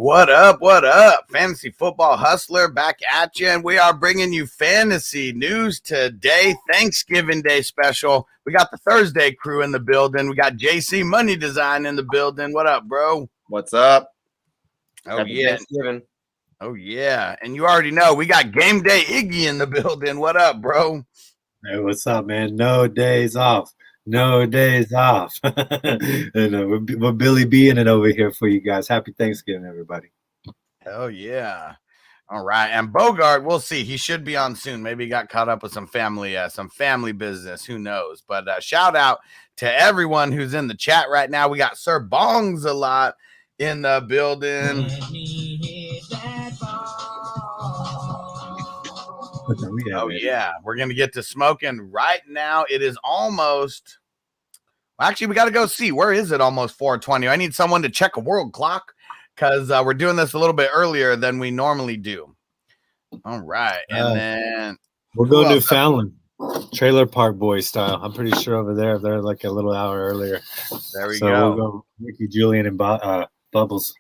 What up? What up? Fantasy Football Hustler back at you, and we are bringing you fantasy news today. Thanksgiving Day special. We got the Thursday crew in the building. We got JC Money Design in the building. What up, bro? What's up? Oh, Happy yeah. Thanksgiving. Oh, yeah. And you already know we got Game Day Iggy in the building. What up, bro? Hey, what's up, man? No days off. No days off. And we're Billy B in it over here for you guys. Happy Thanksgiving, everybody. Hell yeah. All right. And Bogard, we'll see. He should be on soon. Maybe he got caught up with some family business. Who knows? But shout out to everyone who's in the chat right now. We got Sir Bongs a lot in the building. Oh, yeah. We're going to get to smoking right now. It is almost. Well, actually, we got to go see. Where is it? Almost 4:20. I need someone to check a world clock because we're doing this a little bit earlier than we normally do. All right. And then we'll go to Fallon, Trailer Park Boys style. I'm pretty sure over there. They're like a little hour earlier. There we go. We'll go Ricky, Julian, and Bubbles.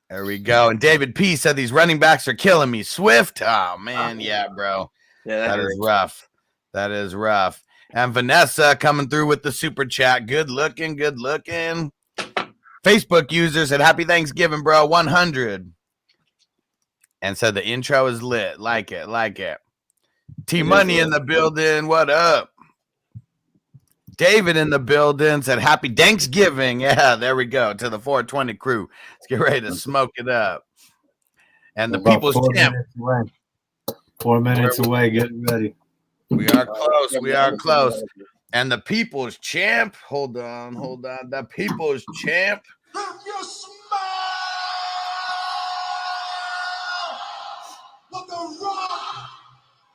There we go. And David P said these running backs are killing me. Swift. Oh, man. Yeah, bro. Yeah, that is rough. That is rough. And Vanessa coming through with the super chat. Good looking. Good looking. Facebook user said, Happy Thanksgiving, bro. 100. And said the intro is lit. Like it. Like it. T Money in the building. What up? David in the building said, Happy Thanksgiving. Yeah, there we go. To the 420 crew. Let's get ready to smoke it up. And the People's Champ. 4 minutes away. Get ready. We are close. We are close. And the People's Champ. Hold on. Hold on. The People's Champ.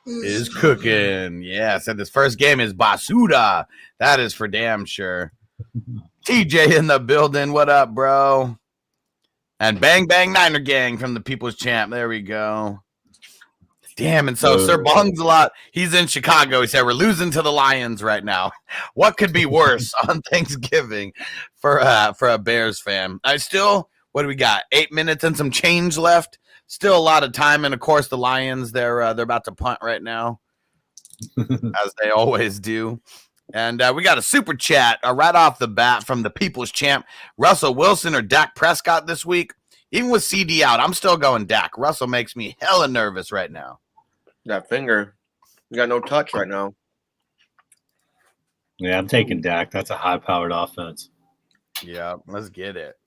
Is cooking. Yeah, said this first game is Basuda. That is for damn sure. TJ in the building. What up, bro? And Bang Bang Niner Gang from the People's Champ. There we go. Damn, and so Sir Bongs a lot. He's in Chicago. He said we're losing to the Lions right now. What could be worse on Thanksgiving for a Bears fan? What do we got? 8 minutes and some change left. Still a lot of time, and of course the Lions, they're about to punt right now, as they always do. And we got a super chat right off the bat from the People's Champ. Russell Wilson or Dak Prescott this week? Even with CD out, I'm still going Dak. Russell makes me hella nervous right now. That finger, you got no touch right now. Yeah, I'm taking Dak. That's a high-powered offense. Yeah, let's get it.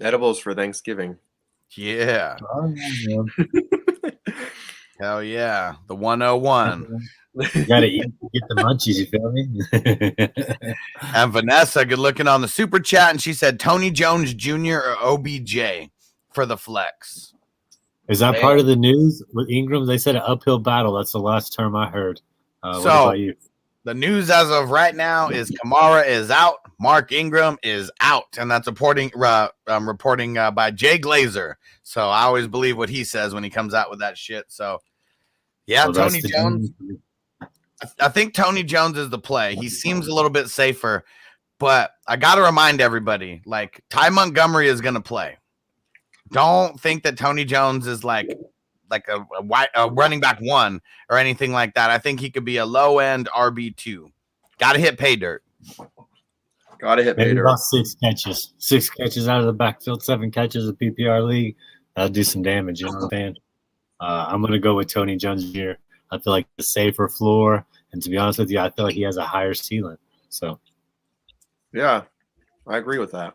Edibles for Thanksgiving. Yeah. Hell yeah. The 101. You gotta eat to get the munchies, you feel me? And Vanessa, good looking on the super chat, and she said Tony Jones Jr. or OBJ for the flex. Is that part of the news with Ingram? They said an uphill battle. That's the last term I heard. What about you? The news as of right now is Kamara is out. Mark Ingram is out. And that's reporting by Jay Glazer. So I always believe what he says when he comes out with that shit. So, yeah, Tony Jones. I think Tony Jones is the play. He seems a little bit safer. But I got to remind everybody, like, Ty Montgomery is going to play. Don't think that Tony Jones is like a running back one or anything like that. I think he could be a low end RB2. Got to hit pay dirt. Got to hit pay dirt. About 6 catches. 6 catches out of the backfield, 7 catches of PPR league. That'll do some damage. You know what I'm saying? I'm going to go with Tony Jones here. I feel like the safer floor. And to be honest with you, I feel like he has a higher ceiling. So, yeah, I agree with that.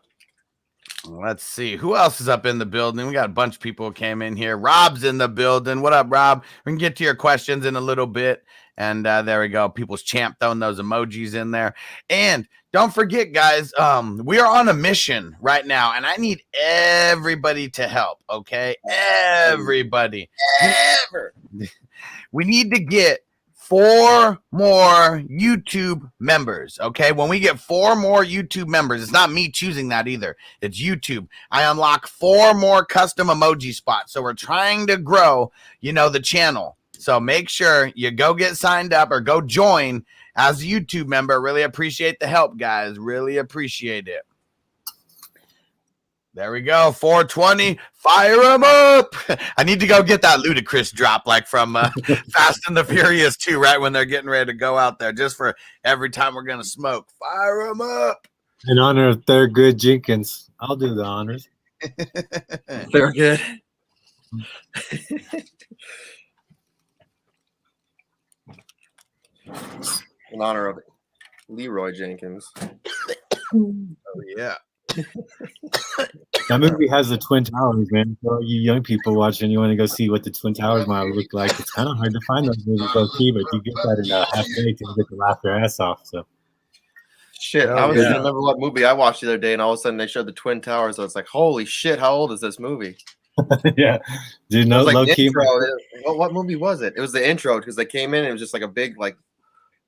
Let's see. Who else is up in the building? We got a bunch of people who came in here. Rob's in the building. What up, Rob? We can get to your questions in a little bit. And there we go. People's Champ throwing those emojis in there. And don't forget, guys, we are on a mission right now. And I need everybody to help, okay? Everybody. We need to get 4 more YouTube members, okay? When we get 4 more YouTube members, it's not me choosing that either. It's YouTube. I unlock 4 more custom emoji spots. So we're trying to grow, the channel. So make sure you go get signed up or go join as a YouTube member. Really appreciate the help, guys. Really appreciate it. There we go. 420. Fire him up. I need to go get that ludicrous drop like from Fast and the Furious 2, right when they're getting ready to go out there, just for every time we're going to smoke. Fire him up. In honor of Thurgood Jenkins, I'll do the honors. Thurgood. In honor of Leroy Jenkins. Oh, yeah. That movie has the Twin Towers, man. For all you young people watching, you want to go see what the Twin Towers might look like. It's kind of hard to find those movies low key, but you get that in a half day to get to laugh your ass off. So, shit, I was trying to remember what movie I watched the other day, and all of a sudden they showed the Twin Towers. I was like, "Holy shit! How old is this movie?" yeah, dude, no like low key. What movie was it? It was the intro because they came in. And it was just like a big swipe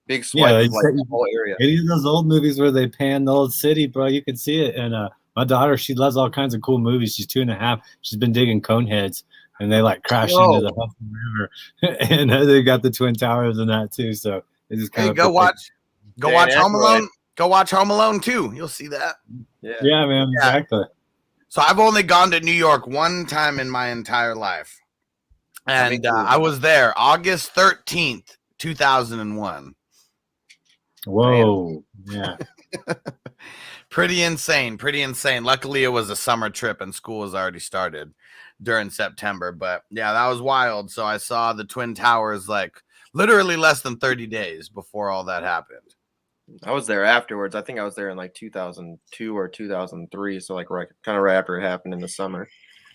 yeah, of the whole area. It is those old movies where they pan the old city, bro. You can see it. And my daughter, she loves all kinds of cool movies. She's 2.5. She's been digging Coneheads, and they like crash into the Hudson River, and they got the Twin Towers and that too. So they just kind of go watch Home Alone. Go watch Home Alone 2. You'll see that. Yeah, man, exactly. So I've only gone to New York one time in my entire life, and I was there August 13th, 2001. Whoa, yeah. Pretty insane. Luckily, it was a summer trip and school was already started during September. But yeah, that was wild. So I saw the Twin Towers like literally less than 30 days before all that happened. I was there afterwards. I think I was there in like 2002 or 2003. So like right after it happened in the summer.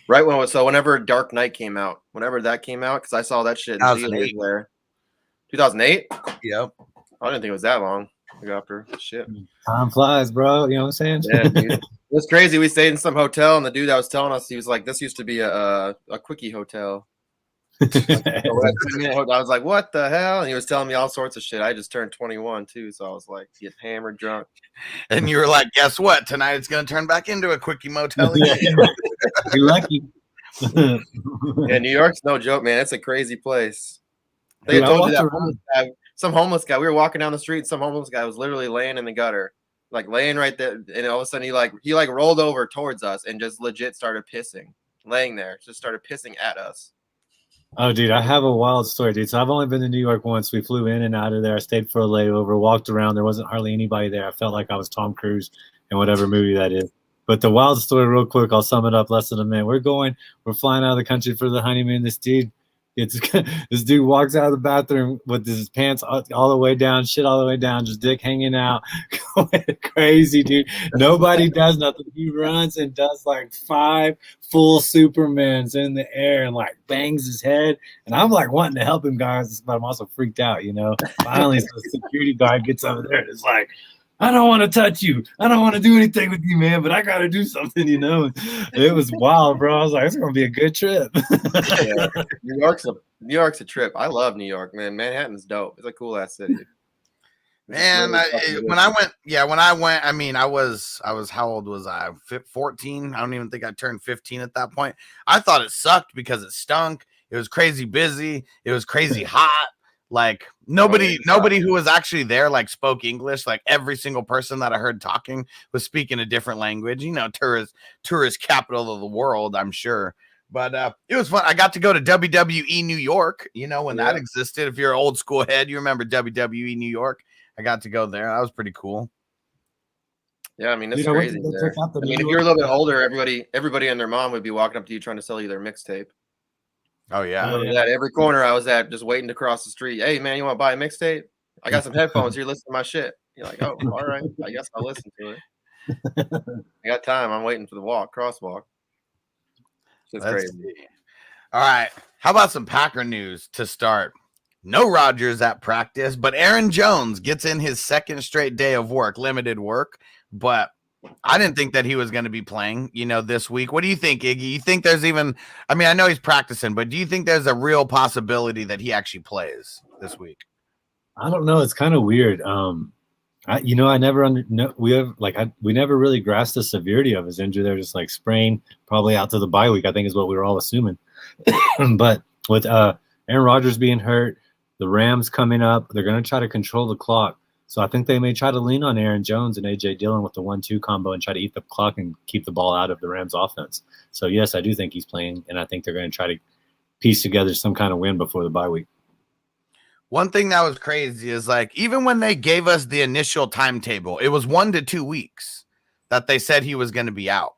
Right when whenever Dark Knight came out, because I saw that shit in theaters there. 2008? Yep. I didn't think it was that long after. Shit. Time flies, bro. You know what I'm saying? Yeah, dude. It was crazy. We stayed in some hotel, and the dude that was telling us, he was like, "This used to be a quickie hotel." I was like, "What the hell?" And he was telling me all sorts of shit. I just turned 21 too, so I was like, get hammered, drunk. And you were like, "Guess what? Tonight it's gonna turn back into a quickie motel again." You're lucky. Yeah, New York's no joke, man. It's a crazy place. They told you that some homeless guy. We were walking down the street, and some homeless guy was literally laying in the gutter, like laying right there. And all of a sudden, he rolled over towards us and just legit started pissing, laying there, just started pissing at us. Oh, dude, I have a wild story, dude. So I've only been to New York once. We flew in and out of there. I stayed for a layover, walked around. There wasn't hardly anybody there. I felt like I was Tom Cruise in whatever movie that is. But the wild story, real quick, I'll sum it up less than a minute. We're flying out of the country for the honeymoon. This dude walks out of the bathroom with his pants all the way down, shit all the way down, just dick hanging out, going crazy, dude. Nobody does nothing. He runs and does like 5 full Supermans in the air and like bangs his head. And I'm like wanting to help him, guys, but I'm also freaked out, you know. Finally, the security guard gets over there and it's like, I don't want to touch you. I don't want to do anything with you, man, but I got to do something, you know. It was wild, bro. I was like, it's going to be a good trip. Yeah. New York's a trip. I love New York, man. Manhattan's dope. It's a cool ass city. Man, when I went, I mean, I was how old was I? 14? I don't even think I turned 15 at that point. I thought it sucked because it stunk. It was crazy busy. It was crazy hot. Like nobody who was actually there like spoke English. Like every single person that I heard talking was speaking a different language. You know, tourist capital of the world, I'm sure. But it was fun. I got to go to WWE New York. You know, when that existed. If you're an old school head, you remember WWE New York. I got to go there. That was pretty cool. Yeah, I mean, it's crazy. I mean, if you're a little bit older, everybody and their mom would be walking up to you trying to sell you their mixtape. Oh yeah. At every corner I was at, just waiting to cross the street. Hey man, you want to buy a mixtape? I got some headphones here. Listen to my shit. You're like, oh, all right. I guess I'll listen to it. I got time. I'm waiting for the crosswalk. It's crazy. All right. How about some Packer news to start? No Rodgers at practice, but Aaron Jones gets in his second straight day of work, limited work, but I didn't think that he was going to be playing, you know, this week. What do you think, Iggy? You think there's even, I mean, I know he's practicing, but do you think there's a real possibility that he actually plays this week? I don't know. It's kind of weird. We never really grasped the severity of his injury. They're just like sprain, probably out to the bye week, I think is what we were all assuming. But with Aaron Rodgers being hurt, the Rams coming up, they're going to try to control the clock. So I think they may try to lean on Aaron Jones and A.J. Dillon with the 1-2 combo and try to eat the clock and keep the ball out of the Rams offense. So, yes, I do think he's playing, and I think they're going to try to piece together some kind of win before the bye week. One thing that was crazy is like, even when they gave us the initial timetable, it was 1 to 2 weeks that they said he was going to be out.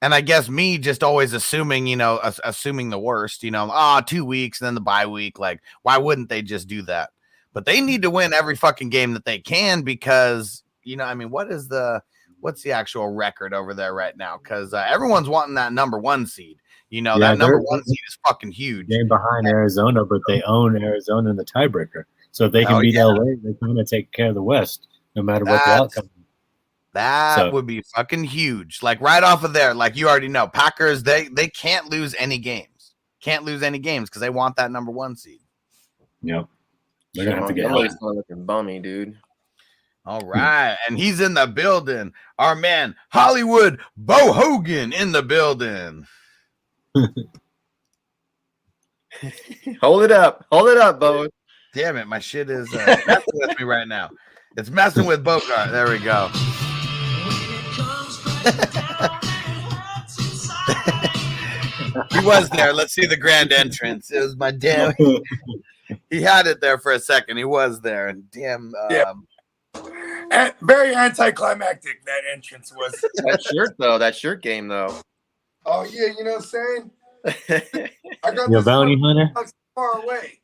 And I guess me just always assuming, assuming the worst, 2 weeks, and then the bye week. Like, why wouldn't they just do that? But they need to win every fucking game that they can because, what's the actual record over there right now? Because everyone's wanting that number 1 seed. That number 1 seed is fucking huge. Game behind Arizona, but they own Arizona in the tiebreaker. So if they can beat LA, they're going to take care of the West, no matter what the outcome. That would be fucking huge. Like right off of there, like you already know, Packers, they can't lose any games. Can't lose any games because they want that number 1 seed. Yep. They're going to have to get Somebody's looking bummy, dude. All right. And he's in the building. Our man, Hollywood Bo Hogan in the building. Hold it up, Bo. Damn it, my shit is messing with me right now. It's messing with Bogard. There we go. He was there. Let's see the grand entrance. It was my damn. He had it there for a second. He was there, and damn. Very anticlimactic that entrance was. That shirt game though. Oh yeah, you know what I'm saying? I got Your bounty hunter far away.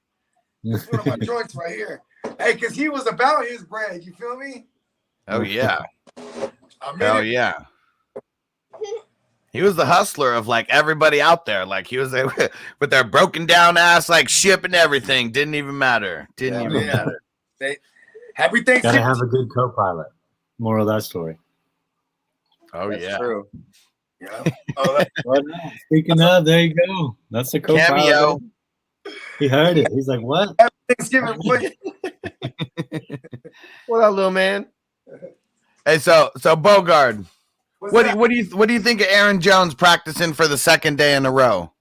It's one of my joints right here. Hey, because he was about his bread. You feel me? Oh yeah. Oh yeah. He was the hustler of like everybody out there. Like he was there with their broken down ass, like ship and everything. Didn't even matter. Didn't even matter. Happy Thanksgiving. gotta have a good co-pilot. Moral of that story. Oh That's true. Yeah. Oh, Speaking of, there you go. That's a co-pilot. Cameo. He heard it. He's like, "What? Happy Thanksgiving, boy." What up, little man? Hey, so Bogard, what do you think of Aaron Jones practicing for the second day in a row?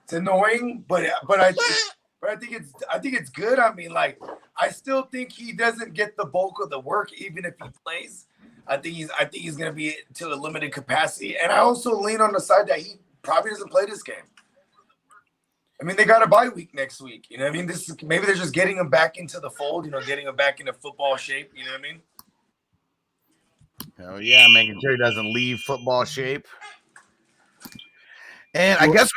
It's annoying, but I think it's good. I mean, like, I still think he doesn't get the bulk of the work, even if he plays. I think he's gonna be to a limited capacity, and I also lean on the side that he probably doesn't play this game. I mean, they got a bye week next week. You know what I mean? Maybe they're just getting him back into the fold. Getting him back into football shape. You know what I mean? Oh yeah, making sure he doesn't leave football shape. And I guess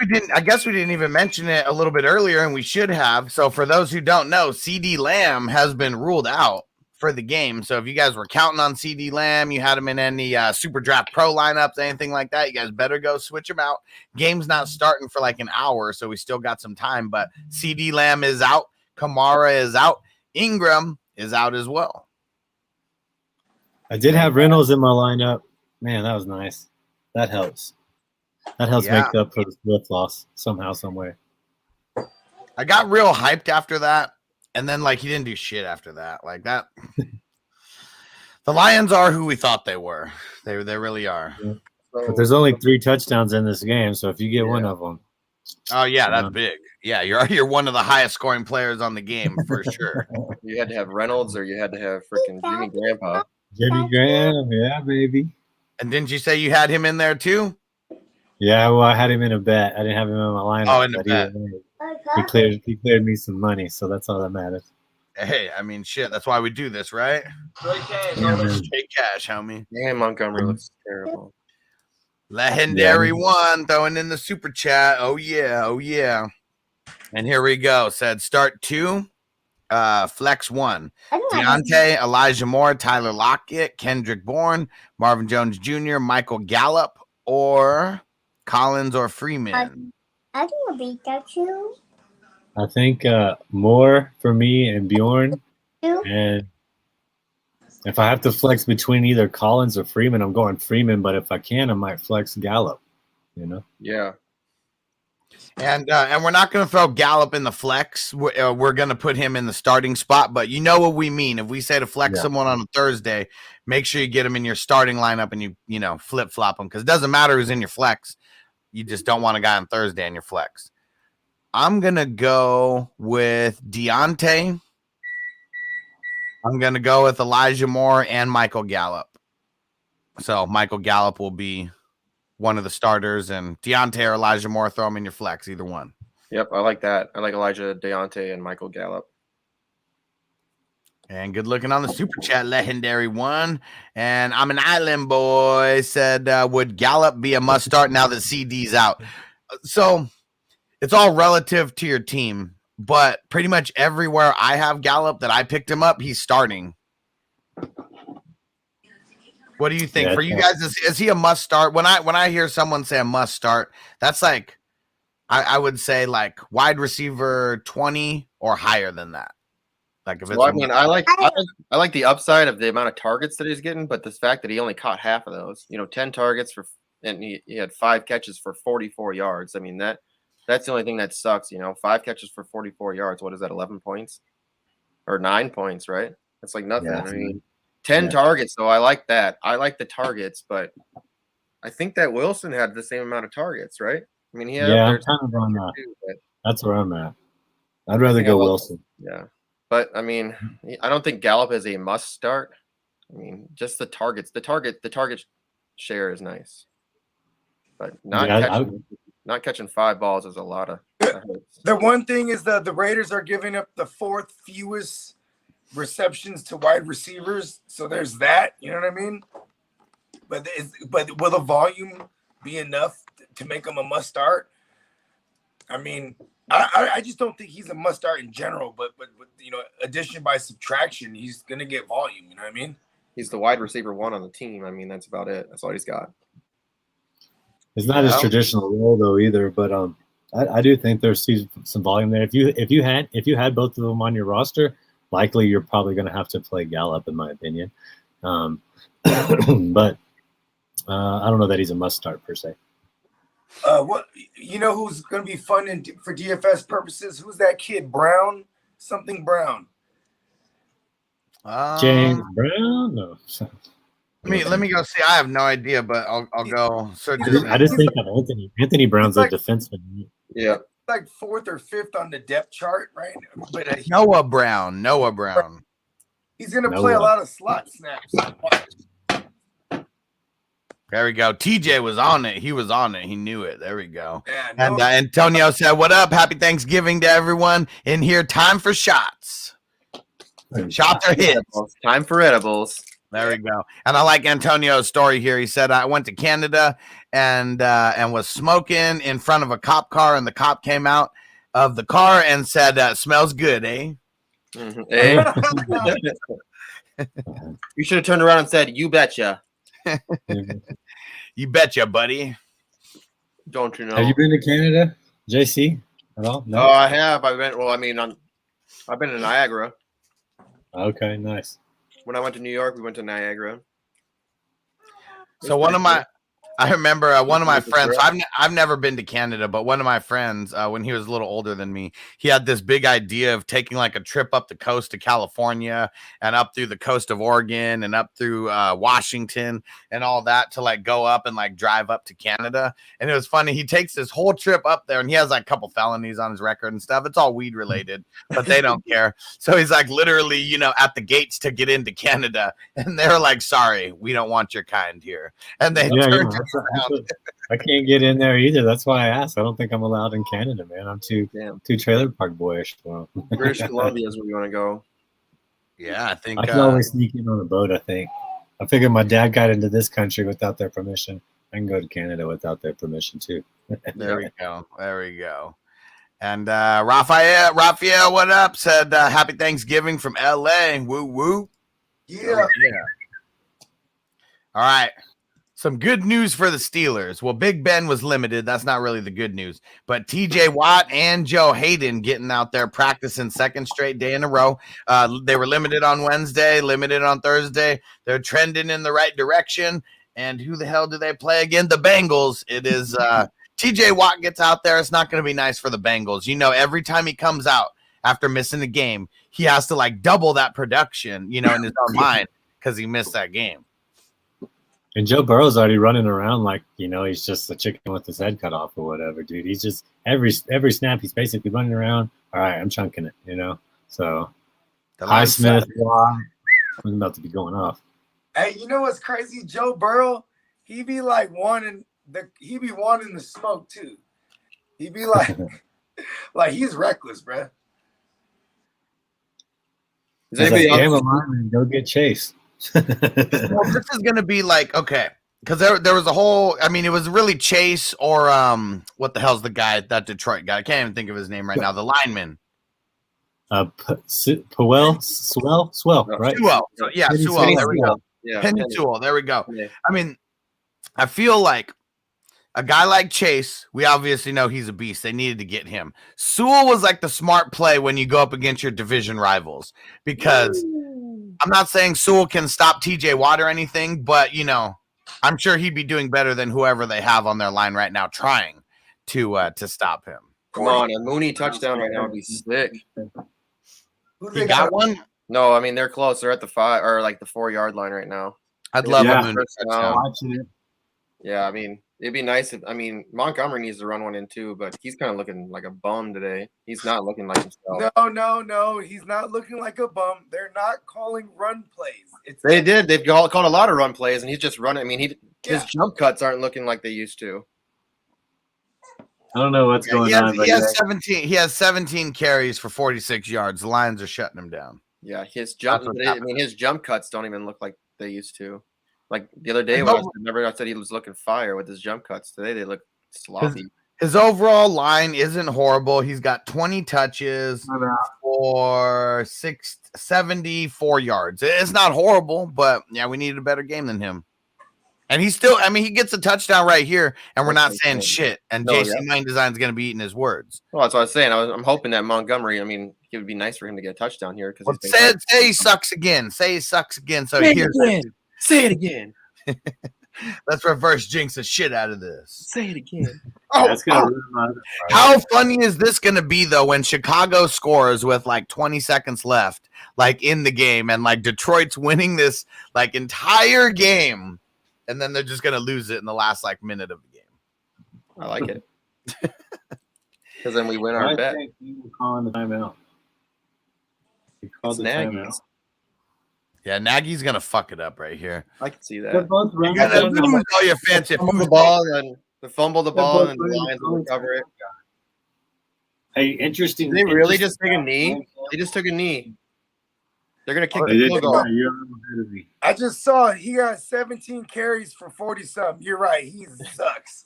we didn't even mention it a little bit earlier, and we should have. So for those who don't know, CD Lamb has been ruled out for the game. So if you guys were counting on CD Lamb, you had him in any Super Draft Pro lineups, anything like that, you guys better go switch him out. Game's not starting for like an hour, so we still got some time. But CD Lamb is out. Kamara is out. Ingram is out as well. I did have Reynolds in my lineup. Man, that was nice. That helps. That helps make up for the Swift loss somehow, some way. I got real hyped after that, and then like he didn't do shit after that. Like that. The Lions are who we thought they were. They really are. Yeah. But there's only 3 touchdowns in this game, so if you get one of them. Oh yeah, that's big. Yeah, you're one of the highest scoring players on the game for sure. You had to have Reynolds, or you had to have freaking Jimmy Grandpa. Jimmy Graham, yeah, baby. And didn't you say you had him in there too? Yeah, well, I had him in a bet. I didn't have him in my lineup. Oh, in the bet. He cleared me some money, so that's all that matters. Hey, I mean, shit, that's why we do this, right? Straight cash, homie. Damn, Montgomery looks terrible. Legendary one throwing in the super chat. Oh yeah. And here we go. Said start 2, flex 1. Deontay, Elijah Moore, Tyler Lockett, Kendrick Bourne, Marvin Jones Jr., Michael Gallup, or Collins or Freeman. I think a Pikachu. I think Moore for me and Bjorn. And if I have to flex between either Collins or Freeman, I'm going Freeman. But if I can, I might flex Gallup. Yeah. And we're not going to throw Gallup in the flex. We're going to put him in the starting spot. But you know what we mean. If we say to flex someone on a Thursday, make sure you get him in your starting lineup and you flip-flop them. Because it doesn't matter who's in your flex. You just don't want a guy on Thursday in your flex. I'm going to go with Deontay. I'm going to go with Elijah Moore and Michael Gallup. So Michael Gallup will be one of the starters, and Deontay or Elijah Moore, throw them in your flex, either one. Yep, I like that. I like Elijah, Deontay, and Michael Gallup. And good looking on the super chat, legendary one. And I'm an island boy said, would Gallup be a must start now that CD's out? So it's all relative to your team, but pretty much everywhere I have Gallup that I picked him up, he's starting. What do you think? For you guys, is he a must start? When I hear someone say a must start, that's like I would say like wide receiver 20 or higher than that. Like if it's I like the upside of the amount of targets that he's getting, but the fact that he only caught half of those, 10 targets and he had 5 catches for 44 yards. I mean, that's the only thing that sucks, 5 catches for 44 yards. What is that? 11 points or 9 points, right? That's like nothing. Yeah. I mean, 10 targets, though. I like that. I like the targets, but I think that Wilson had the same amount of targets, right? I mean, I'm kind of on that. That's where I'm at. I'd rather go Wilson. Yeah. But I mean, I don't think Gallup is a must start. I mean, just the targets. The target share is nice, but not catching 5 balls is a lot of. The one thing is the Raiders are giving up the 4th fewest receptions to wide receivers, so there's that. You know what I mean? But will the volume be enough to make him a must start? I mean, I just don't think he's a must start in general, but addition by subtraction, he's gonna get volume. You know what I mean? He's the wide receiver 1 on the team. I mean, that's about it. That's all he's got. It's not his traditional role though either, but I do think there's some volume there. If you had both of them on your roster, likely you're probably going to have to play Gallup, in my opinion. But I don't know that he's a must start per se. Who's going to be fun for DFS purposes? Who's that kid? Brown? Something Brown. James Brown? No. Let me go see. I have no idea, but I'll go search. I just think of Anthony Brown's a defenseman. Yeah. Like 4th or 5th on the depth chart, right? But Noah Brown. He's going to play a lot of slot snaps. There we go. TJ was on it. He was on it. He knew it. There we go. Yeah, and Antonio said, "What up? Happy Thanksgiving to everyone in here. Time for shots. Shots are hits. Time for edibles." There we go. And I like Antonio's story here. He said, I went to Canada and was smoking in front of a cop car, and the cop came out of the car and said, smells good, eh? Mm-hmm. You should have turned around and said, you betcha. You betcha, buddy. Don't you know? Have you been to Canada, JC, at all? No, I have. I've been to Niagara. Okay, nice. When I went to New York, we went to Niagara. So I remember one of my friends. So I've never been to Canada, but one of my friends, when he was a little older than me, he had this big idea of taking like a trip up the coast to California and up through the coast of Oregon and up through Washington and all that to like go up and like drive up to Canada. And it was funny. He takes this whole trip up there, and he has like a couple felonies on his record and stuff. It's all weed related, but they don't care. So he's like literally, at the gates to get into Canada, and they're like, "Sorry, we don't want your kind here." And they turned I can't get in there either. That's why I asked. I don't think I'm allowed in Canada, man. I'm too trailer park boyish. Well, British Columbia is where you want to go. Yeah, I think I can always sneak in on a boat. I figured my dad got into this country without their permission. I can go to Canada without their permission too. There we go. And Raphael, what up? Said happy Thanksgiving from LA. Woo woo. Yeah. All right. Some good news for the Steelers. Well, Big Ben was limited. That's not really the good news. But TJ Watt and Joe Hayden getting out there practicing second straight day in a row. They were limited on Wednesday, limited on Thursday. They're trending in the right direction. And who the hell do they play again? The Bengals. It is TJ Watt gets out there. It's not going to be nice for the Bengals. Every time he comes out after missing a game, he has to like double that production, in his own mind because he missed that game. And Joe Burrow's already running around like, he's just a chicken with his head cut off or whatever, dude. He's just every snap, he's basically running around. All right, I'm chunking it, So Highsmith, Watt, I'm about to be going off. Hey, you know what's crazy? Joe Burrow, he be like wanting the smoke too. He be like, like he's reckless, bro. Is anybody like, else? Go get Chase. Well, this is gonna be like okay, because there was a whole. I mean, it was really Chase or what the hell's the guy, that Detroit guy? I can't even think of his name right now. The lineman. Swell, right? Sewell. So, yeah, Sewell. There we go. Yeah, Penny Sewell. There we go. Yeah. I mean, I feel like a guy like Chase, we obviously know he's a beast. They needed to get him. Sewell was like the smart play when you go up against your division rivals, because I'm not saying Sewell can stop TJ Watt or anything, but, you know, I'm sure he'd be doing better than whoever they have on their line right now trying to stop him. Come on, a Mooney touchdown right now would be sick. He got one? No, I mean they're close. They're at the 5 or like the 4-yard line right now. I'd love Yeah. a Mooney touchdown. Yeah, I mean it'd be nice if Montgomery needs to run one in too, but he's kind of looking like a bum today. He's not looking like himself. No, he's not looking like a bum. They're not calling run plays. They did. They've called a lot of run plays, and he's just running. I mean, his jump cuts aren't looking like they used to. I don't know what's going on. He has 17. He has 17 carries for 46 yards. The Lions are shutting him down. Yeah, his jump. His jump cuts don't even look like they used to. Like the other day, I said he was looking fire with his jump cuts. Today they look sloppy. His overall line isn't horrible. He's got 20 touches for 74 yards. It's not horrible, but yeah, we needed a better game than him. And he's still, I mean, he gets a touchdown right here, and we're not saying shit. And JC Mind Design is going to be eating his words. Well, that's what I was saying. I'm hoping that Montgomery, I mean, it would be nice for him to get a touchdown here. Because say he sucks again. Say he sucks again. So Say it again. Let's reverse jinx the shit out of this. Say it again. How funny is this going to be, though, when Chicago scores with like 20 seconds left, like in the game, and like Detroit's winning this like entire game, and then they're just going to lose it in the last like minute of the game. I like it. Because then we win our bet. He was calling the timeout. He called the timeout. Yeah, Nagy's going to fuck it up right here. I can see that. They're both You're going to lose all your fancy fumble the ball, and fumble the ball, and the Lions will recover it. Hey, interesting. Did they really just take a knee? They just took a knee. They're going to kick the field goal. I just saw he got 17 carries for 40-something. You're right. He sucks.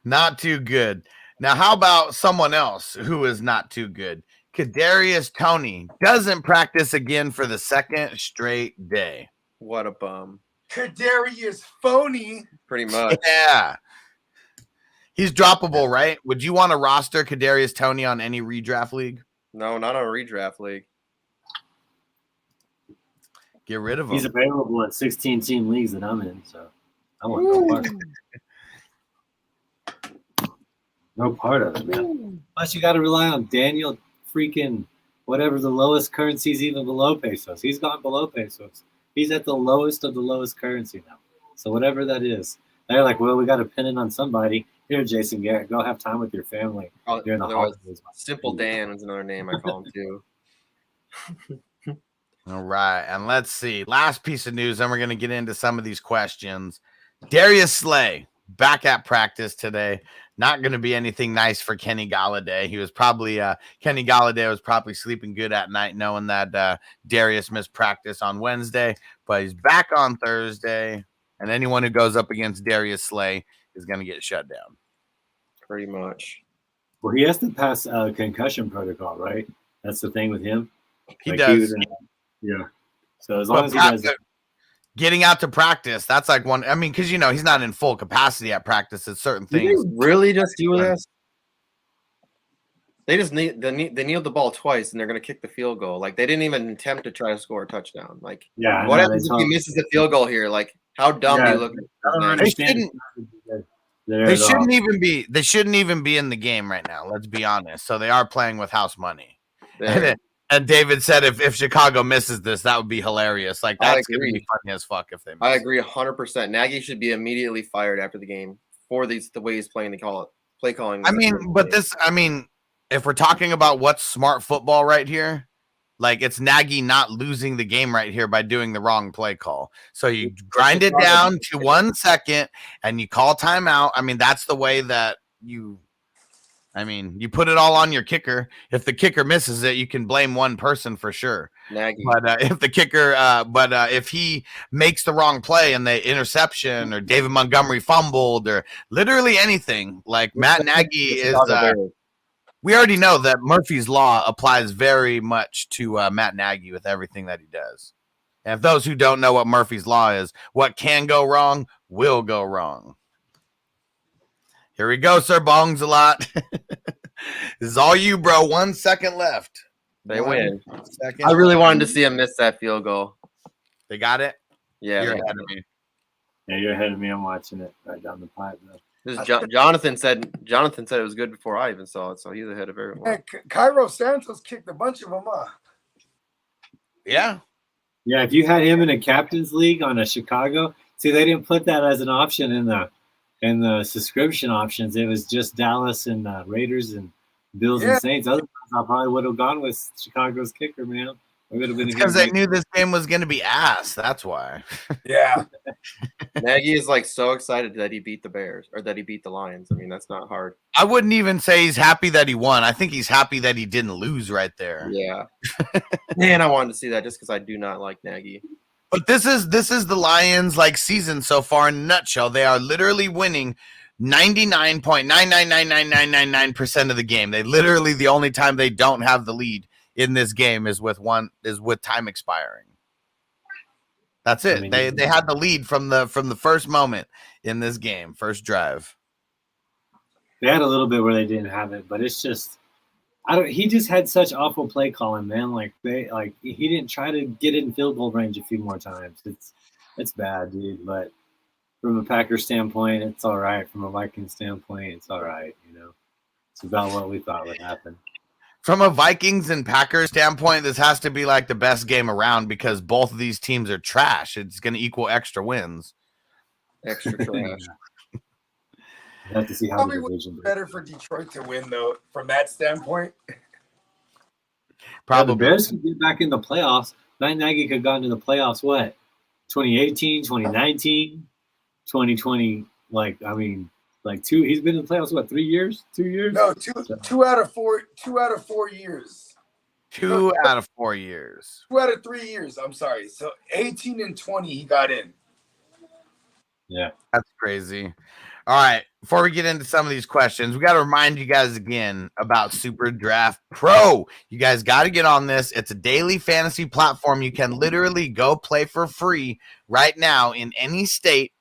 Not too good. Now, how about someone else who is not too good? Kadarius Toney doesn't practice again for the second straight day. What a bum. Kadarius phony. Pretty much. Yeah. He's droppable, right? Would you want to roster Kadarius Toney on any redraft league? No, not on a redraft league. Get rid of him. He's available at 16-team leagues that I'm in, so I want no part of it. No part of it, man. Plus, you got to rely on Daniel freaking whatever the lowest currency is, even below pesos. He's gone below pesos. He's at the lowest of the lowest currency now. So whatever that is, they're like, well, we got to pin it on somebody. Here, Jason Garrett, go have time with your family during the holidays. Simple Dan is another name I call him too. All right, and let's see. Last piece of news, then we're going to get into some of these questions. Darius Slay back at practice today. Not going to be anything nice for Kenny Galladay. He was probably Kenny Galladay was probably sleeping good at night, knowing that Darius missed practice on Wednesday, but he's back on Thursday. And anyone who goes up against Darius Slay is going to get shut down. Pretty much. Well, he has to pass concussion protocol, right? That's the thing with him. He does. Yeah. So as long as he does it. Getting out to practice, that's like one. I mean, because, you know, he's not in full capacity at practice at certain things. Did they really just do this? They just they kneeled the ball twice, and they're going to kick the field goal. Like, they didn't even attempt to try to score a touchdown. Like, yeah, what happens if he misses the field goal here? Like, how dumb do you look? They shouldn't even be. They shouldn't even be in the game right now. Let's be honest. So they are playing with house money. And David said if Chicago misses this, that would be hilarious. Like, that's going to be funny as fuck if they miss. I agree 100%. Nagy should be immediately fired after the game for the way he's playing play calling. I mean, if we're talking about what's smart football right here, Like it's Nagy not losing the game right here by doing the wrong play call. So you grind it down to 1 second and you call timeout. I mean, that's the way that you put it all on your kicker. If the kicker misses it, you can blame one person for sure. Nagy. But if the kicker, if he makes the wrong play and the interception or David Montgomery fumbled or literally anything, like Matt Nagy is. We already know that Murphy's Law applies very much to Matt Nagy with everything that he does. And if those who don't know what Murphy's Law is, what can go wrong will go wrong. Here we go, Sir Bongs a lot. This is all you, bro. 1 second left. They win. Second. I really wanted to see him miss that field goal. They got it? Yeah. You're ahead of me. Yeah, you're ahead of me. I'm watching it right down the pipe, though. Jonathan said it was good before I even saw it, so he's ahead of everyone. Hey, Cairo Santos kicked a bunch of them up. Yeah. Yeah, if you had him in a captain's league on a Chicago, see, they didn't put that as an option in the subscription options. It was just Dallas and Raiders and Bills and Saints. Otherwise, I probably would have gone with Chicago's kicker, man. Because they knew this game was going to be ass. That's why. Yeah. Nagy is like so excited that he beat the Bears or that he beat the Lions. I mean, that's not hard. I wouldn't even say he's happy that he won. I think he's happy that he didn't lose right there. Yeah. Man, I wanted to see that just because I do not like Nagy. But this is the Lions like season so far in a nutshell. They are literally winning 99.9999999% of the game. They literally the only time they don't have the lead in this game is with time expiring. That's it. They had the lead from the first moment in this game, first drive. They had a little bit where they didn't have it, but it's just he just had such awful play calling, man. He didn't try to get in field goal range a few more times. It's bad, dude. But from a Packers standpoint, it's all right. From a Vikings standpoint, it's all right. It's about what we thought would happen. From a Vikings and Packers standpoint, this has to be like the best game around because both of these teams are trash. It's going to equal extra wins. Extra trash. You have to see how probably would be better for Detroit to win, though, from that standpoint. Probably. The Bears could get back in the playoffs. Matt Nagy could have gotten to the playoffs, what? 2018, 2019, 2020. He's been in the playoffs, what, 3 years? 2 years? No, two out of 4 years. 2 out of 4 years. 2 out of 3 years. I'm sorry. So 18 and 20, he got in. Yeah. That's crazy. All right. Before we get into some of these questions, we got to remind you guys again about Super Draft Pro. You guys got to get on this. It's a daily fantasy platform. You can literally go play for free right now in any state.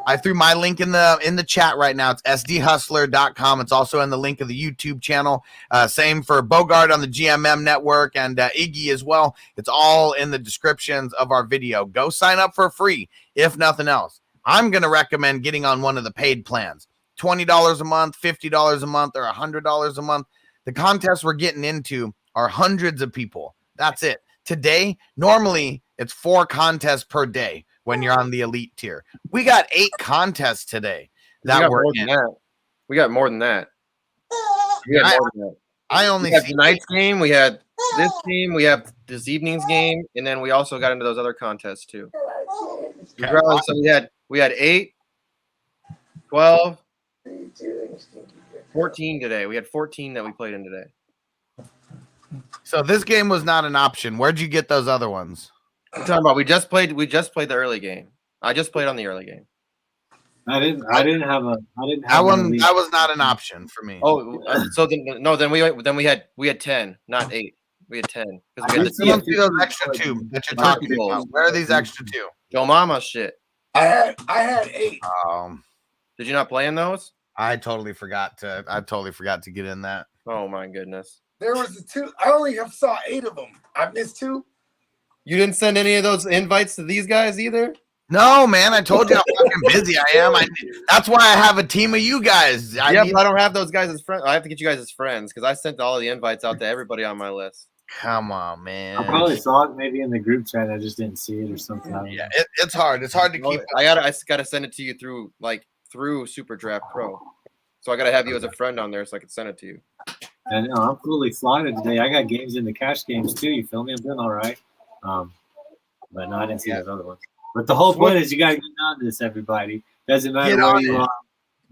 I threw my link in the chat right now. It's sdhustler.com. It's also in the link of the YouTube channel. Same for Bogard on the GMM Network and Iggy as well. It's all in the descriptions of our video. Go sign up for free, if nothing else. I'm going to recommend getting on one of the paid plans. $20 a month, $50 a month, or $100 a month. The contests we're getting into are hundreds of people. That's it. Today, normally, it's 4 contests per day. When you're on the elite tier, we got 8 contests today that we're in. We got more than that. I only see tonight's game. We had this game. We have this evening's game, and then we also got into those other contests too. Regardless, so we had 8, 12, 14 today. We had 14 that we played in today. So this game was not an option. Where'd you get those other ones? I'm talking about we just played the early game. I just played on the early game. I didn't have that one. That was not an option for me. Oh, then we had 10, not 8. We had 10 because we had those extra 2 that you're talking about. Where are these extra 2? Yo, mama shit. I had 8. Did you not play in those? I totally forgot to get in that. Oh my goodness. There was the 2. I only saw 8 of them. I missed 2. You didn't send any of those invites to these guys either? No, man. I told you how fucking busy I am. That's why I have a team of you guys. But I don't have those guys as friends. I have to get you guys as friends because I sent all the invites out to everybody on my list. Come on, man. I probably saw it maybe in the group chat. I just didn't see it or something. Yeah, it's hard. It's hard to keep. I gotta send it to you through Super Draft Pro. So I gotta have you as a friend on there so I can send it to you. I know I'm fully slotted today. I got games in the cash games too. You feel me? I'm doing all right. But no, I didn't see those other ones. But the whole point is you gotta get on this, everybody. Doesn't matter where you are.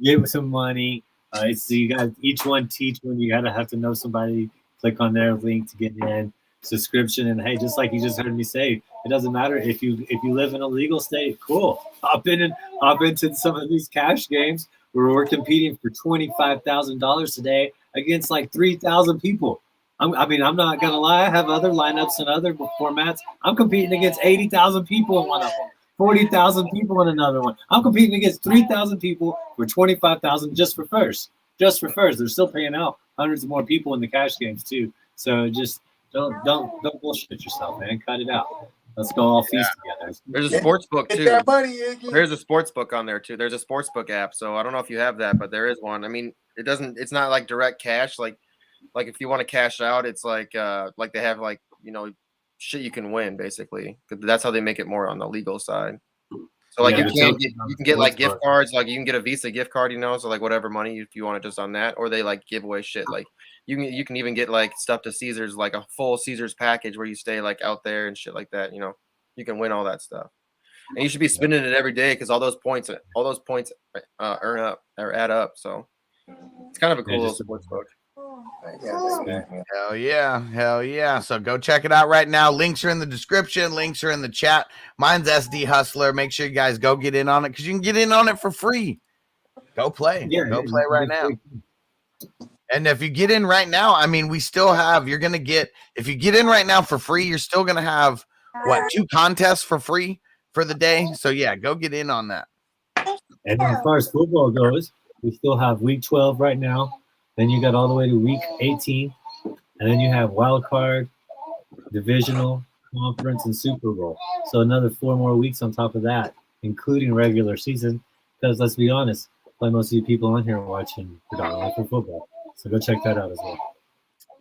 Give some money. So you got each one teach one. You gotta have to know somebody. Click on their link to get in subscription. And hey, just like you just heard me say, it doesn't matter if you live in a legal state. Cool. Hop into some of these cash games where we're competing for $25,000 today against like 3,000 people. I'm not gonna lie. I have other lineups and other formats. I'm competing against 80,000 people in one of them, 40,000 people in another one. I'm competing against 3,000 people for 25,000 just for first. Just for first. They're still paying out hundreds of more people in the cash games too. So just don't bullshit yourself, man. Cut it out. Let's go all feast together. There's a sports book too. Get that money, Iggy. There's a sports book on there too. There's a sports book app. So I don't know if you have that, but there is one. I mean, it's not like direct cash. Like if you want to cash out, it's like they have like, shit you can win basically. That's how they make it more on the legal side. So like you can get like gift cards, like you can get a Visa gift card, so like whatever money if you want it just on that, or they like give away shit. Like you can even get like stuff to Caesars, like a full Caesars package where you stay like out there and shit like that. You can win all that stuff, and you should be spending it every day because all those points add up. So it's kind of a cool little sports book. Hell yeah. So go check it out right now. Links are in the description. Links are in the chat. Mine's SD Hustler. Make sure you guys go get in on it because you can get in on it for free. Go play. Go play right now. And if you get in right now, I mean, we still have, if you get in right now for free, you're still going to have, 2 contests for free for the day. So, yeah, go get in on that. And as far as football goes, we still have week 12 right now. Then you got all the way to week 18. And then you have wild card, divisional, conference, and Super Bowl. So another 4 more weeks on top of that, including regular season. Because let's be honest, probably most of you people on here are watching predominantly for football. So go check that out as well.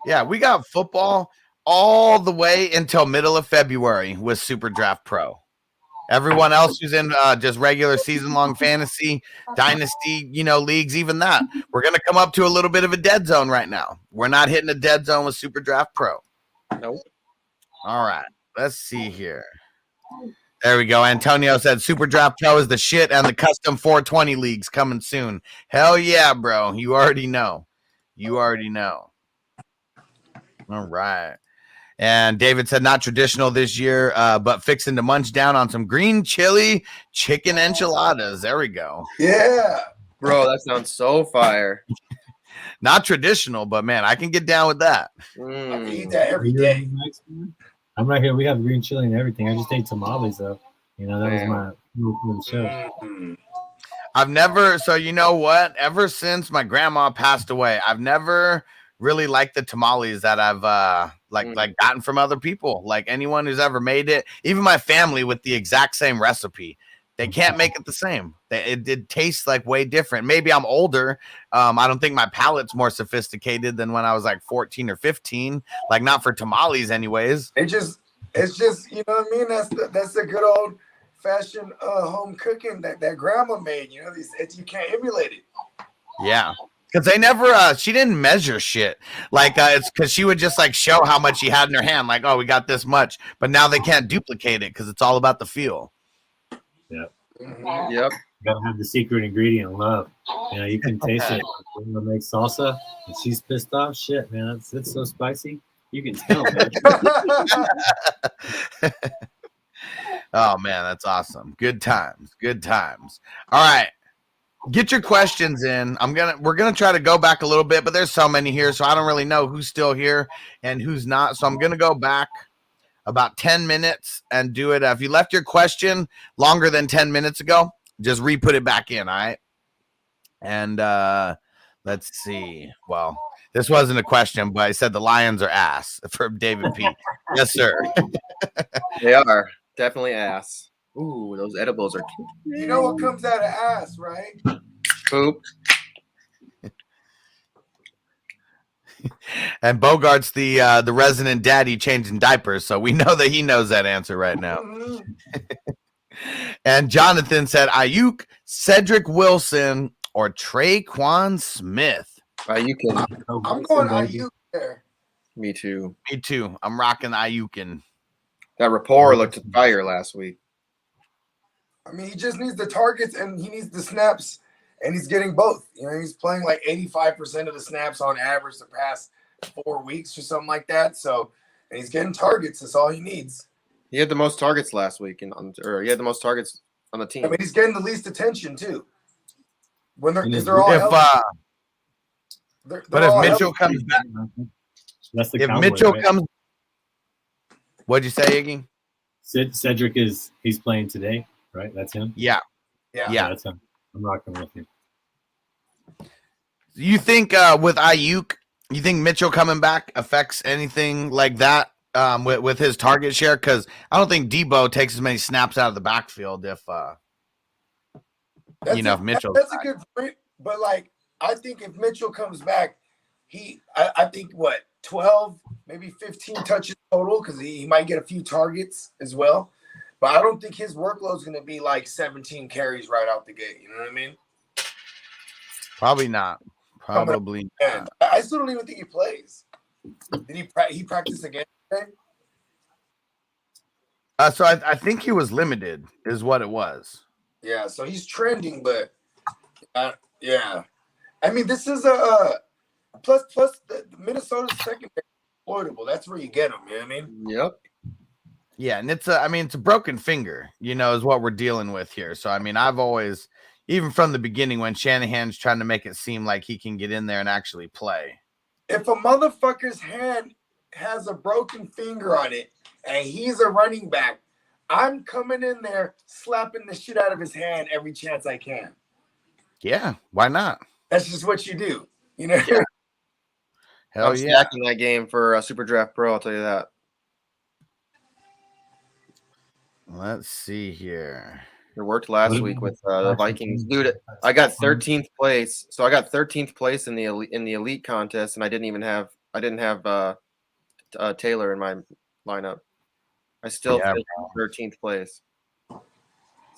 Yeah, we got football all the way until middle of February with Super Draft Pro. Everyone else who's in just regular season-long fantasy, dynasty, leagues, even that, we're going to come up to a little bit of a dead zone right now. We're not hitting a dead zone with Super Draft Pro. Nope. All right, let's see here. There we go. Antonio said Super Draft Pro is the shit and the custom 420 leagues coming soon. Hell yeah, bro. You already know. All right. And David said not traditional this year, but fixing to munch down on some green chili chicken enchiladas. There we go. Yeah. Bro, that sounds so fire. Not traditional, but man, I can get down with that. I can eat that every day. I'm right here. We have green chili and everything. I just ate tamales though. That was my rule for the show. I've never, so you know what? Ever since my grandma passed away, I've never really liked the tamales that I've like gotten from other people. Like anyone who's ever made it, even my family with the exact same recipe, they can't make it the same. It tastes like way different. Maybe I'm older. I don't think my palate's more sophisticated than when I was like 14 or 15. Like not for tamales, anyways. It's just you know what I mean. That's the good old fashioned home cooking that grandma made. You can't emulate it. Yeah. Because they never, she didn't measure shit. Like, it's because she would just like show how much she had in her hand. Like, oh, we got this much. But now they can't duplicate it because it's all about the feel. Yep. Yep. You gotta have the secret ingredient, love. You can taste it. When they make salsa and she's pissed off, shit, man, it's so spicy. You can tell, man. Oh, man, that's awesome. Good times. All right. Get your questions in. We're gonna try to go back a little bit, but there's so many here, so I don't really know who's still here and who's not. So I'm gonna go back about 10 minutes and do it. If you left your question longer than 10 minutes ago, just re-put it back in, all right? And let's see. Well, this wasn't a question, but I said the Lions are ass from David P. Yes, sir. They are definitely ass. Ooh, those edibles are cute. You know what comes out of ass, right? Poop. And Bogart's the resident daddy changing diapers, so we know that he knows that answer right now. And Jonathan said Ayuk, Cedric Wilson, or Traquan Smith. You can. I'm going Ayuk there. Me too. Me too. I'm rocking Ayukin. That rapport looked fire last week. I mean, he just needs the targets and he needs the snaps, and he's getting both. You know, he's playing like 85% of the snaps on average the past 4 weeks or something like that. So, and he's getting targets. That's all he needs. He had the most targets last week, or he had the most targets on the team. I mean, he's getting the least attention too. When they're all healthy. But if Mitchell comes back, if Mitchell comes, what'd you say, Iggy? Cedric he's playing today, right? That's him. Yeah. That's him. I'm rocking with you. You think with Ayuk, you think Mitchell coming back affects anything like that with his target share? Because I don't think Deebo takes as many snaps out of the backfield if if Mitchell. That's a good point, but like I think if Mitchell comes back, I think 12, maybe 15 touches total because he might get a few targets as well. But I don't think his workload is going to be like 17 carries right out the gate. You know what I mean? Probably not. Probably not. I still don't even think he plays. Did he practice again today? So I think he was limited, is what it was. Yeah, so he's trending, but yeah. I mean, this is a plus the Minnesota's secondary exploitable. That's where you get them. You know what I mean? Yep. Yeah, and it's a broken finger, is what we're dealing with here. So I mean, I've always, even from the beginning, when Shanahan's trying to make it seem like he can get in there and actually play. If a motherfucker's hand has a broken finger on it and he's a running back, I'm coming in there slapping the shit out of his hand every chance I can. Yeah, why not? That's just what you do, you know? Yeah. Hell I'm stacking that game for Super Draft Pro, I'll tell you that. Let's see here. It worked last week with the Vikings. Dude, I got 13th place. So I got 13th place in the elite contest, and I didn't have Taylor in my lineup. I still finished 13th place.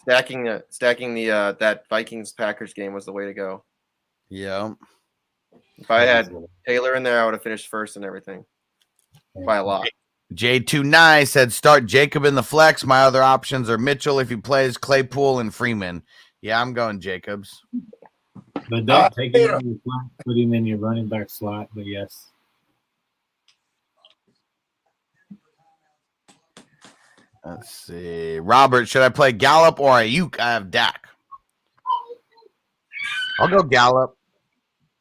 Stacking the that Vikings Packers game was the way to go. Yeah. If I had Taylor in there, I would have finished first and everything by a lot. J29 said start Jacob in the flex. My other options are Mitchell if he plays, Claypool, and Freeman. Yeah, I'm going Jacobs. But don't take him in your slot, put him in your running back slot. But yes. Let's see. Robert, should I play Gallup or Ayuk? I have Dak. I'll go Gallup.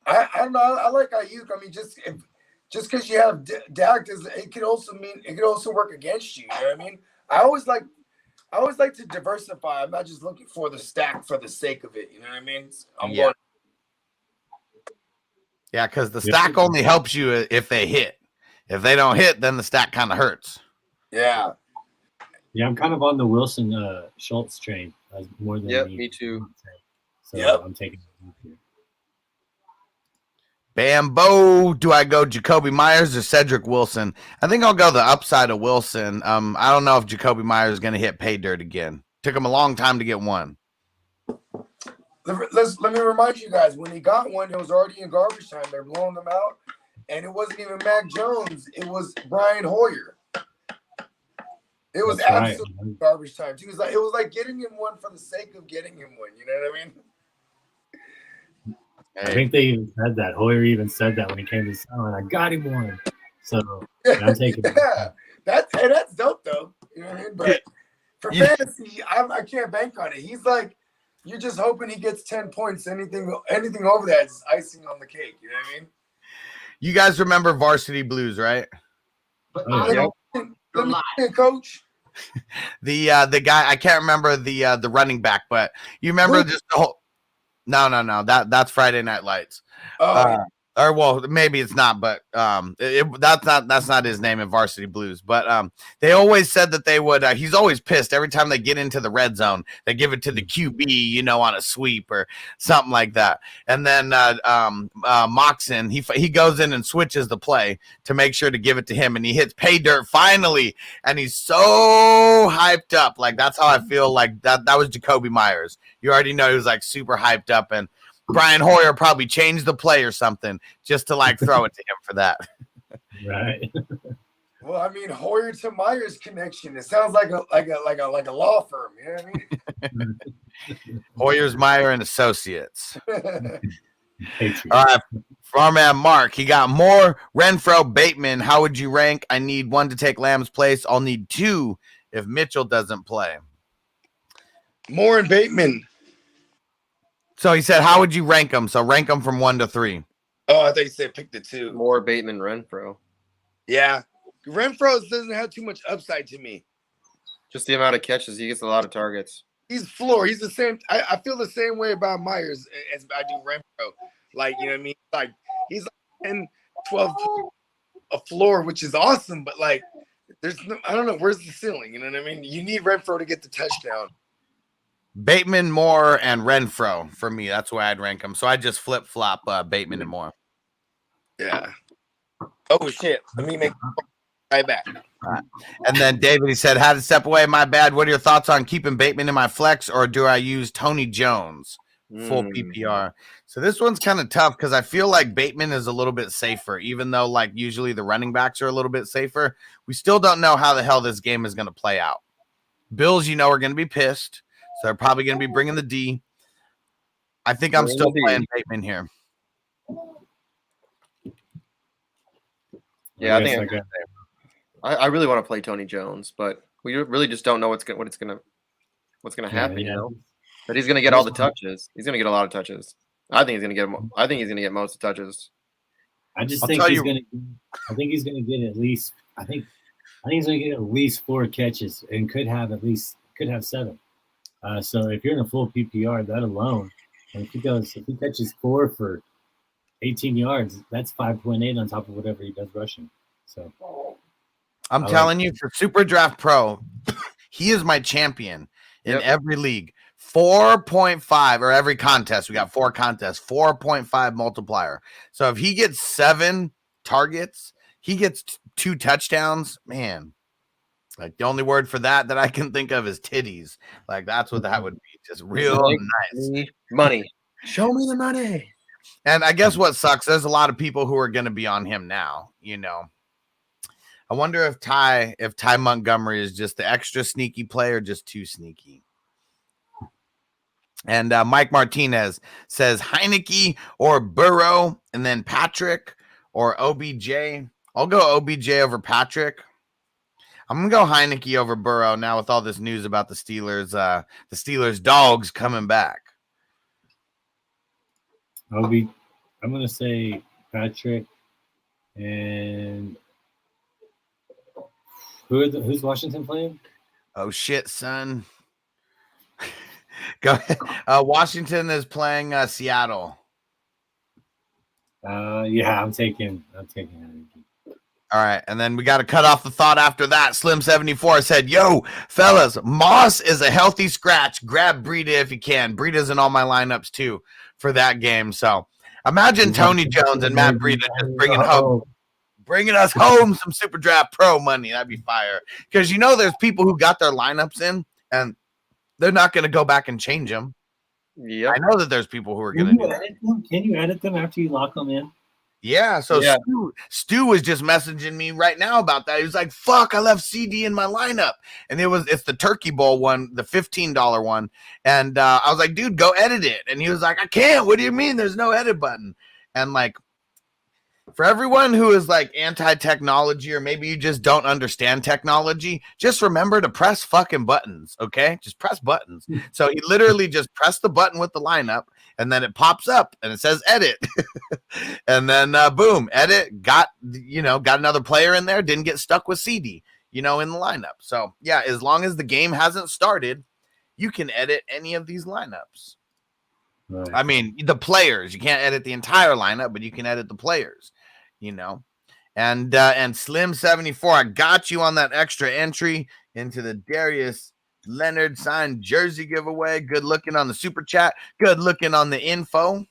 I don't know. I like Ayuk. I mean, just because you have Dak, it could also work against you. You know what I mean? I always like to diversify. I'm not just looking for the stack for the sake of it. You know what I mean? Going. Yeah, because the stack only helps you if they hit. If they don't hit, then the stack kind of hurts. Yeah. Yeah, I'm kind of on the Wilson Schultz train more than me too. So I'm taking it here. Bambo, do I go Jacoby Myers or Cedric Wilson? I think I'll go the upside of Wilson. I don't know if Jacoby Myers is going to hit pay dirt again. Took him a long time to get one. Let me remind you guys, when he got one, it was already in garbage time. They're blowing them out, and it wasn't even Mac Jones. It was Brian Hoyer. It was absolutely garbage time. It was like getting him one for the sake of getting him one. You know what I mean? I think they even said that. Hoyer even said that when he came to Southern. I got him one. So I'm taking it. That's dope though. You know what I mean? But for fantasy, I can't bank on it. He's like, you're just hoping he gets 10 points. Anything over that is icing on the cake. You know what I mean? You guys remember Varsity Blues, right? But let me coach. The guy, I can't remember the running back, but you remember just the whole. No. That's Friday Night Lights. Or well, maybe it's not, but that's not his name in Varsity Blues. But they always said that they would. He's always pissed every time they get into the red zone. They give it to the QB, on a sweep or something like that. And then Moxon, he goes in and switches the play to make sure to give it to him, and he hits pay dirt finally, and he's so hyped up. Like that's how I feel. Like that was Jacoby Myers. You already know he was like super hyped up, and Brian Hoyer probably changed the play or something just to like throw it to him for that. Right. Well, I mean, Hoyer to Myers connection. It sounds like a law firm. You know what I mean? Hoyer's Meyer and Associates. Patriots. All right, Farmman Mark. He got Moore, Renfro, Bateman. How would you rank? I need one to take Lamb's place. I'll need two if Mitchell doesn't play. Moore and Bateman. So he said, how would you rank them? So rank them from 1 to 3. Oh, I thought you said pick the two. More Bateman, Renfro. Yeah. Renfro doesn't have too much upside to me. Just the amount of catches. He gets a lot of targets. He's floor. He's the same. I feel the same way about Myers as I do Renfro. Like, you know what I mean? Like, he's like 10, 12 a floor, which is awesome. But, like, there's no, I don't know. Where's the ceiling? You know what I mean? You need Renfro to get the touchdown. Bateman, Moore, and Renfro for me. That's where I'd rank them. So I just flip-flop Bateman and Moore. Yeah. Oh, shit. Let me make right back. All right. And then David, he said, had to step away. My bad. What are your thoughts on keeping Bateman in my flex, or do I use Tony Jones full PPR? So this one's kind of tough because I feel like Bateman is a little bit safer, even though like usually the running backs are a little bit safer. We still don't know how the hell this game is going to play out. Bills, you know, are going to be pissed. So they're probably going to be bringing the D. I think I'm still playing Bateman here. Yeah, I think I really want to play Tony Jones, but we really just don't know what's gonna happen. Yeah. You know, but he's gonna get all the touches. He's gonna get a lot of touches. I think he's gonna get. I think he's gonna get most of the touches. I just think he's gonna. I think he's gonna get at least. I think he's gonna get at least 4 catches and could have 7. So if you're in a full PPR, that alone, and if he catches 4 for 18 yards, that's 5.8 on top of whatever he does rushing. So I'm telling you, for Super Draft Pro, he is my champion in every league. 4.5 or every contest. We got 4 contests, 4.5 multiplier. So if he gets 7 targets, he gets 2 touchdowns, man. Like the only word for that I can think of is titties. Like that's what that would be. Just real nice. Money. Show me the money. And I guess what sucks, there's a lot of people who are going to be on him now, you know. I wonder if Ty Montgomery is just the extra sneaky play or just too sneaky. And Mike Martinez says Heineke or Burrow, and then Patrick or OBJ. I'll go OBJ over Patrick. I'm going to go Heineke over Burrow now with all this news about the Steelers dogs coming back. I'm going to say Patrick and who's Washington playing? Oh shit, son. Go ahead. Washington is playing Seattle. Yeah, I'm taking Heineke. All right, and then we got to cut off the thought after that. Slim74 said, yo, fellas, Moss is a healthy scratch. Grab Breida if you can. Breida's in all my lineups, too, for that game. So imagine Tony Jones and Matt Breida just bringing us home some Super Draft Pro money. That'd be fire. Because, you know, there's people who got their lineups in, and they're not going to go back and change them. Yeah, I know that there's people who are going to do that. Can you edit them after you lock them in? Yeah, so yeah. Stu was just messaging me right now about that. He was like, fuck, I left CD in my lineup. And it's the Turkey Bowl one, the $15 one. And I was like, dude, go edit it. And he was like, I can't. What do you mean? There's no edit button. And like, for everyone who is like anti-technology, or maybe you just don't understand technology, just remember to press fucking buttons, okay? Just press buttons. So he literally just pressed the button with the lineup, and then it pops up and it says edit. And then boom, edit, got another player in there, didn't get stuck with CD, in the lineup. So yeah, as long as the game hasn't started, you can edit any of these lineups. Right. I mean, the players, you can't edit the entire lineup, but you can edit the players, And Slim74, I got you on that extra entry into the Darius Leonard signed jersey giveaway. Good looking on the super chat. Good looking on the info.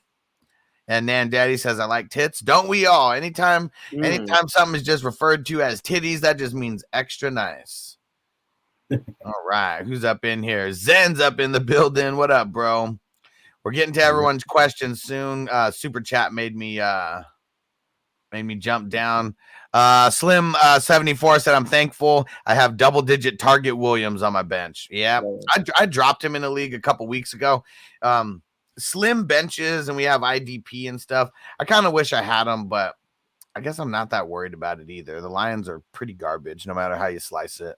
And Nan Daddy says, I like tits. Don't we all? Anytime something is just referred to as titties, that just means extra nice. All right. Who's up in here? Zen's up in the building. What up, bro? We're getting to everyone's questions soon. Super chat made me jump down. Slim 74 said, I'm thankful I have double-digit Target Williams on my bench. Yeah, I dropped him in a league a couple weeks ago. Slim benches, and we have IDP and stuff. I kind of wish I had them, but I guess I'm not that worried about it either. The Lions are pretty garbage, no matter how you slice it.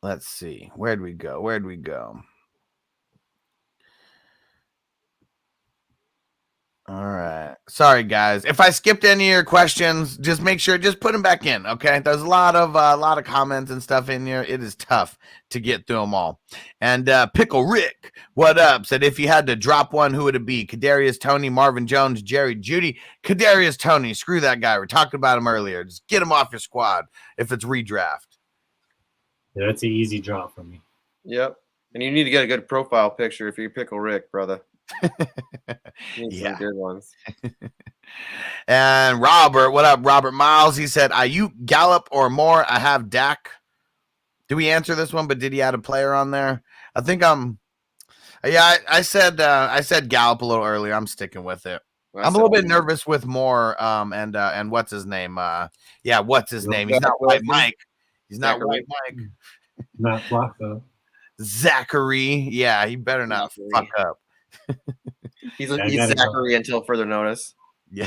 Let's see. Where'd we go? All right. Sorry, guys. If I skipped any of your questions, just make sure, just put them back in. Okay. There's a lot of comments and stuff in here. It is tough to get through them all. And Pickle Rick, what up? Said if you had to drop one, who would it be? Kadarius Toney, Marvin Jones, Jerry Jeudy. Kadarius Toney. Screw that guy. We talked about him earlier. Just get him off your squad if it's redraft. Yeah, that's an easy drop for me. Yep. And you need to get a good profile picture if you Pickle Rick, brother. Some good ones. And Robert, what up, Robert Miles? He said, Ayuk, Gallup, or more. I have Dak. Do we answer this one? But did he add a player on there? I think I said Gallup a little earlier. I'm sticking with it. I'm a little bit nervous with Moore. And what's his name? What's his name? He's not White Mike. He's not White Mike. Not Flacco. Zachary. Yeah, he better not fuck up. He's Zachary until further notice. Yeah.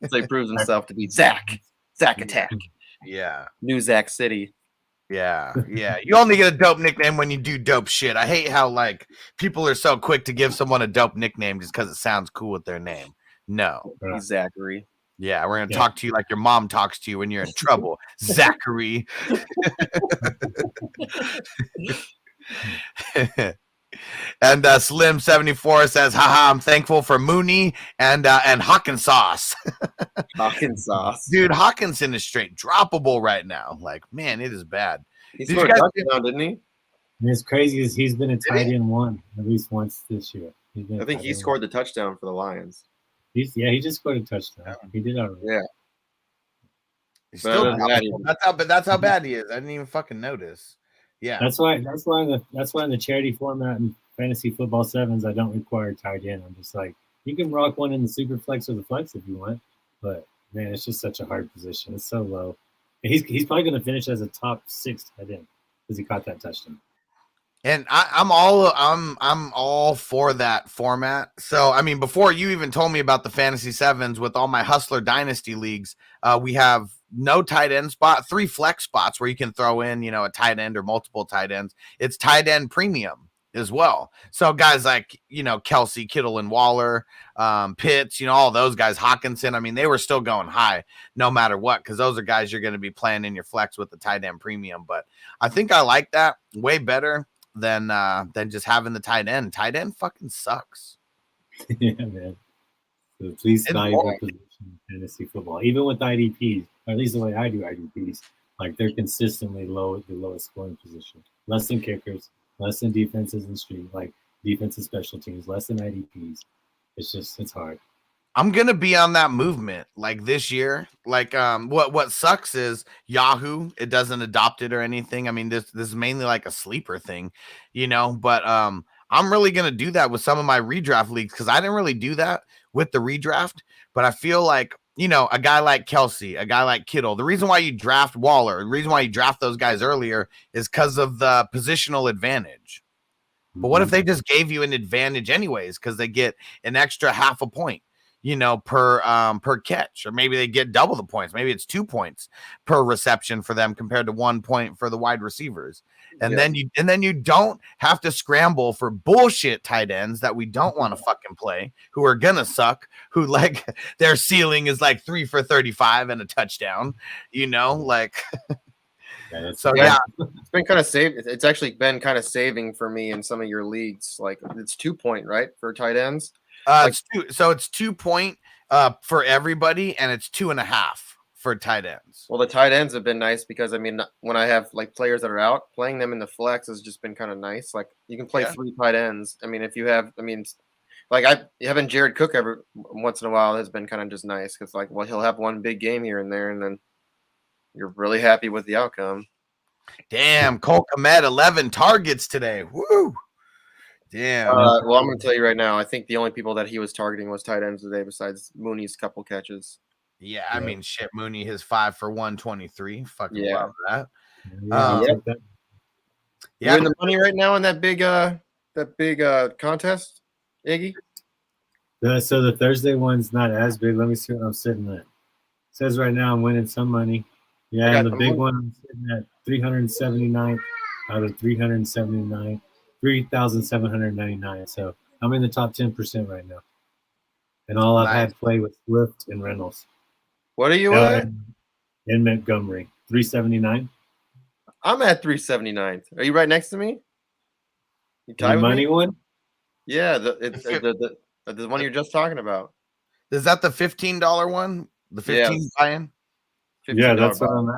So he proves himself to be Zach Attack. Yeah. New Zach City. Yeah. You only get a dope nickname when you do dope shit. I hate how like people are so quick to give someone a dope nickname just because it sounds cool with their name. No. He's Zachary. Yeah, we're gonna talk to you like your mom talks to you when you're in trouble. Zachary. And Slim 74 says, haha, I'm thankful for Mooney and Hawkins sauce. Hawkins sauce. Dude, Hawkinson is straight droppable right now. Like, man, it is bad. He scored a touchdown, didn't he? And it's crazy is he's been a tight end one at least once this year. I think he scored the touchdown for the Lions. He just scored a touchdown. He did already. Yeah. He's still that's how bad he is. I didn't even fucking notice. Yeah. That's why in the charity format and fantasy football sevens I don't require tight end. I'm just like, you can rock one in the super flex or the flex if you want, but man, it's just such a hard position. It's so low. And he's probably going to finish as a top 6 tight end because he caught that touchdown. And I'm all for that format. So I mean, before you even told me about the fantasy sevens with all my Hustler Dynasty leagues, we have no tight end spot, 3 flex spots where you can throw in, a tight end or multiple tight ends. It's tight end premium as well. So guys like, Kelsey, Kittle, and Waller, Pitts, all those guys, Hawkinson. I mean, they were still going high no matter what, because those are guys you're going to be playing in your flex with the tight end premium. But I think I like that way better than just having the tight end. Tight end fucking sucks. Yeah, man. So please valuable position in fantasy football, even with IDPs, or at least the way I do IDPs, like they're consistently the lowest scoring position, less than kickers, less than defenses and street, like defensive special teams, less than IDPs. It's hard. I'm gonna be on that movement like this year. Like what sucks is Yahoo, it doesn't adopt it or anything. I mean, this is mainly like a sleeper thing, but I'm really gonna do that with some of my redraft leagues because I didn't really do that with the redraft, but I feel like a guy like Kelsey, a guy like Kittle, the reason why you draft Waller, the reason why you draft those guys earlier is because of the positional advantage. But what if they just gave you an advantage anyways because they get an extra half a point? Per catch, or maybe they get double the points. Maybe it's 2 points per reception for them compared to 1 point for the wide receivers. And then you don't have to scramble for bullshit tight ends that we don't want to fucking play, who are gonna suck, who like their ceiling is like 3 for 35 and a touchdown, like it's been kind of it's actually been kind of saving for me in some of your leagues. Like it's 2 point, right, for tight ends. It's 2 point for everybody, and it's 2.5 for tight ends. Well, the tight ends have been nice because when I have like players that are out, playing them in the flex has just been kind of nice. Like you can play 3 tight ends. I mean, if you have, like having Jared Cook every once in a while has been kind of just nice because he'll have one big game here and there, and then you're really happy with the outcome. Damn, Cole Kmet 11 targets today. Woo! Damn. Well, I'm going to tell you right now. I think the only people that he was targeting was tight ends today, besides Mooney's couple catches. Yeah, I mean, shit, Mooney, his 5 for 123. Fucking love that. I'll take that. You in the money right now in that big contest, Iggy? So the Thursday one's not as big. Let me see what I'm sitting at. It says right now I'm winning some money. Yeah, and the big one I'm sitting at 379 out of 379, 3,799. So I'm in the top 10% right now. And all I've had play with Swift and Reynolds. What are you at? In Montgomery, 379. I'm at 379. Are you right next to me? You tied with money me? One? Yeah, the one you're just talking about. Is that the $15 one? The 15 buy-in? Yeah, that's what I'm at.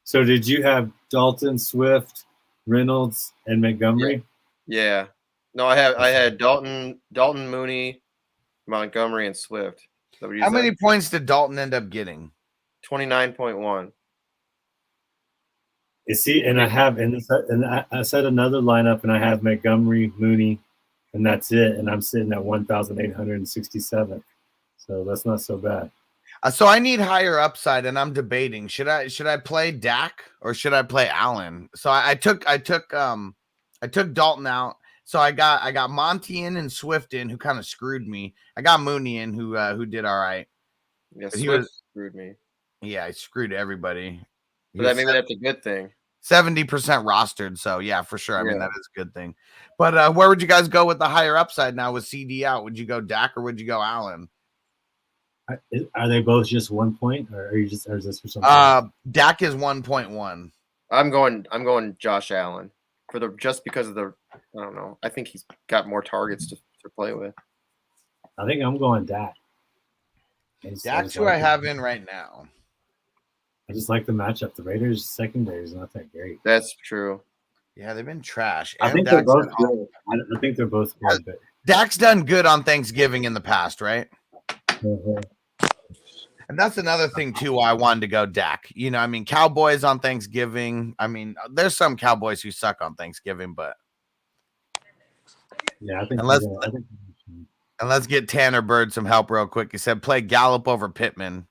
So did you have Dalton, Swift, Reynolds, and Montgomery? Yeah. No, I had Dalton, Mooney, Montgomery, and Swift. How many points did Dalton end up getting? 29.1. You see, and I have, and I set another lineup, and I have Montgomery, Mooney, and that's it. And I'm sitting at 1,867. So that's not so bad. So I need higher upside, and I'm debating should I play Dak or should I play Allen? So I took Dalton out. So I got Monty in and Swift in, who kind of screwed me. I got Mooney in, who did all right. Yeah, Swift screwed me. Yeah, I screwed everybody. But maybe that's a good thing. 70% rostered, so yeah, for sure. I mean, that is a good thing. But where would you guys go with the higher upside now with CD out? Would you go Dak or would you go Allen? Are they both just 1 point, or are you just, or is this for something? Dak is 1.1. I'm going Josh Allen just because of I don't know. I think he's got more targets to play with. I think I'm going Dak. Dak's who I have in right now. I just like the matchup. The Raiders' secondary is not that great. That's true. Yeah, they've been trash. I think they're both good. I think they're both good. But Dak's done good on Thanksgiving in the past, right? Mm-hmm. And that's another thing, too, why I wanted to go Dak. You know, I mean, Cowboys on Thanksgiving. I mean, there's some Cowboys who suck on Thanksgiving, but. Yeah, I think. And let's get Tanner Bird some help real quick. He said, play Gallup over Pittman.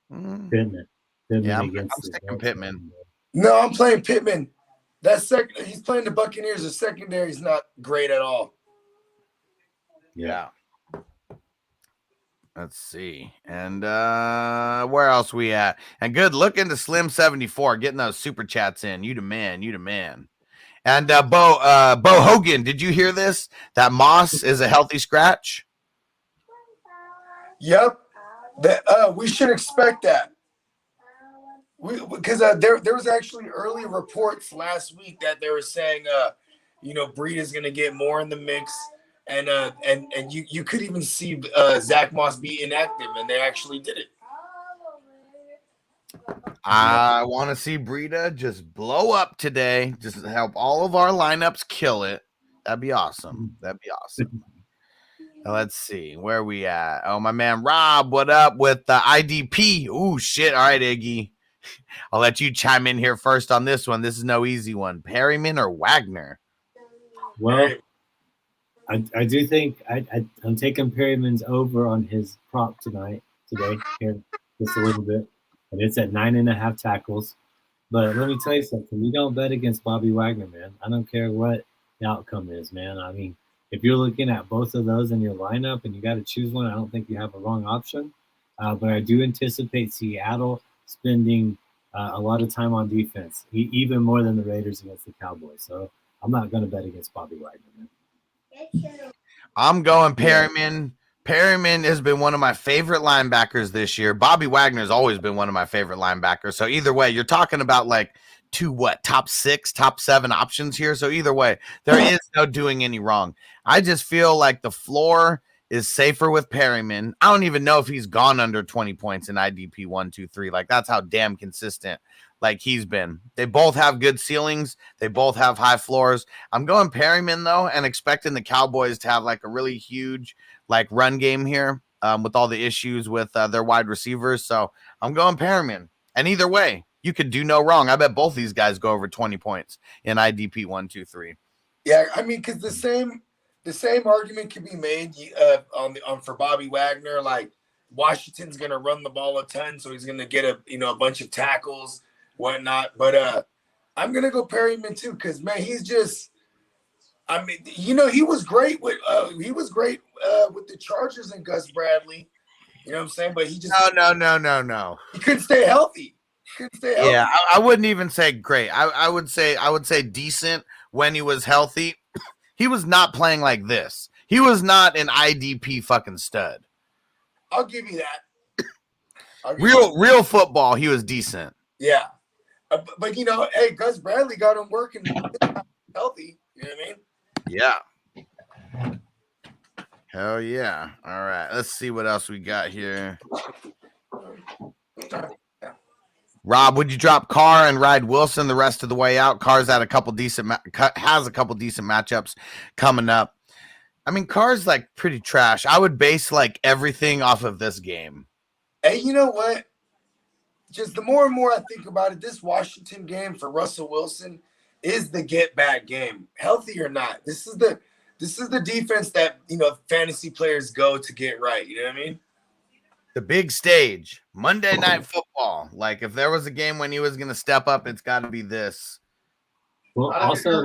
Pittman. Yeah, I'm sticking Pittman. No, I'm playing Pittman. He's playing the Buccaneers. The secondary is not great at all. Yeah. Let's see. And where else we at? And good looking to Slim 74, getting those super chats in. You the man. And Bo Hogan, did you hear this? That Moss is a healthy scratch? Yep. We should expect that. Because there was actually early reports last week that they were saying Breed is gonna get more in the mix. And you could even see Zach Moss be inactive, and they actually did it. I want to see Breida just blow up today, just help all of our lineups kill it. That'd be awesome. Let's see where we at. Oh, my man Rob, what up with the IDP? Ooh, shit. All right, Iggy. I'll let you chime in here first on this one. This is no easy one. Perryman or Wagner? Well, I do think I'm taking Perryman's over on his prop today here just a little bit, and it's at 9.5 tackles. But let me tell you something: you don't bet against Bobby Wagner, man. I don't care what the outcome is, man. I mean, if you're looking at both of those in your lineup and you got to choose one, I don't think you have a wrong option. But I do anticipate Seattle spending a lot of time on defense, even more than the Raiders against the Cowboys. So I'm not going to bet against Bobby Wagner, man. I'm going Perryman. Perryman has been one of my favorite linebackers this year. Bobby Wagner has always been one of my favorite linebackers. So either way, you're talking about like top 6, top 7 options here. So either way, there is no doing any wrong. I just feel like the floor is safer with Perryman. I don't even know if he's gone under 20 points in IDP 1, 2, 3. Like that's how damn consistent like he's been. They both have good ceilings. They both have high floors. I'm going Perryman though, and expecting the Cowboys to have like a really huge like run game here with all the issues with their wide receivers. So I'm going Perryman. And either way, you could do no wrong. I bet both these guys go over 20 points in IDP 1, 2, 3. Yeah, I mean, because the same the same argument can be made for Bobby Wagner. Like Washington's gonna run the ball a ton, so he's gonna get a bunch of tackles, whatnot. But I'm gonna go Perryman too, because man, he's just. I mean, he was great with the Chargers and Gus Bradley. You know what I'm saying? But he just No. He couldn't stay healthy. Yeah, I wouldn't even say great. I would say decent when he was healthy. He was not playing like this. He was not an IDP fucking stud. I'll give you that. Real football, he was decent. Yeah. But hey, Gus Bradley got him working healthy. You know what I mean? Yeah. Hell yeah. All right. Let's see what else we got here. Rob, would you drop Carr and ride Wilson the rest of the way out? Carr's had a couple decent matchups coming up. I mean, Carr's like pretty trash. I would base like everything off of this game. Hey, you know what? Just the more and more I think about it, this Washington game for Russell Wilson is the get back game, healthy or not. This is the defense that fantasy players go to get right. You know what I mean? The big stage, Monday Night Football. Like if there was a game when he was going to step up, it's got to be this. Well, also,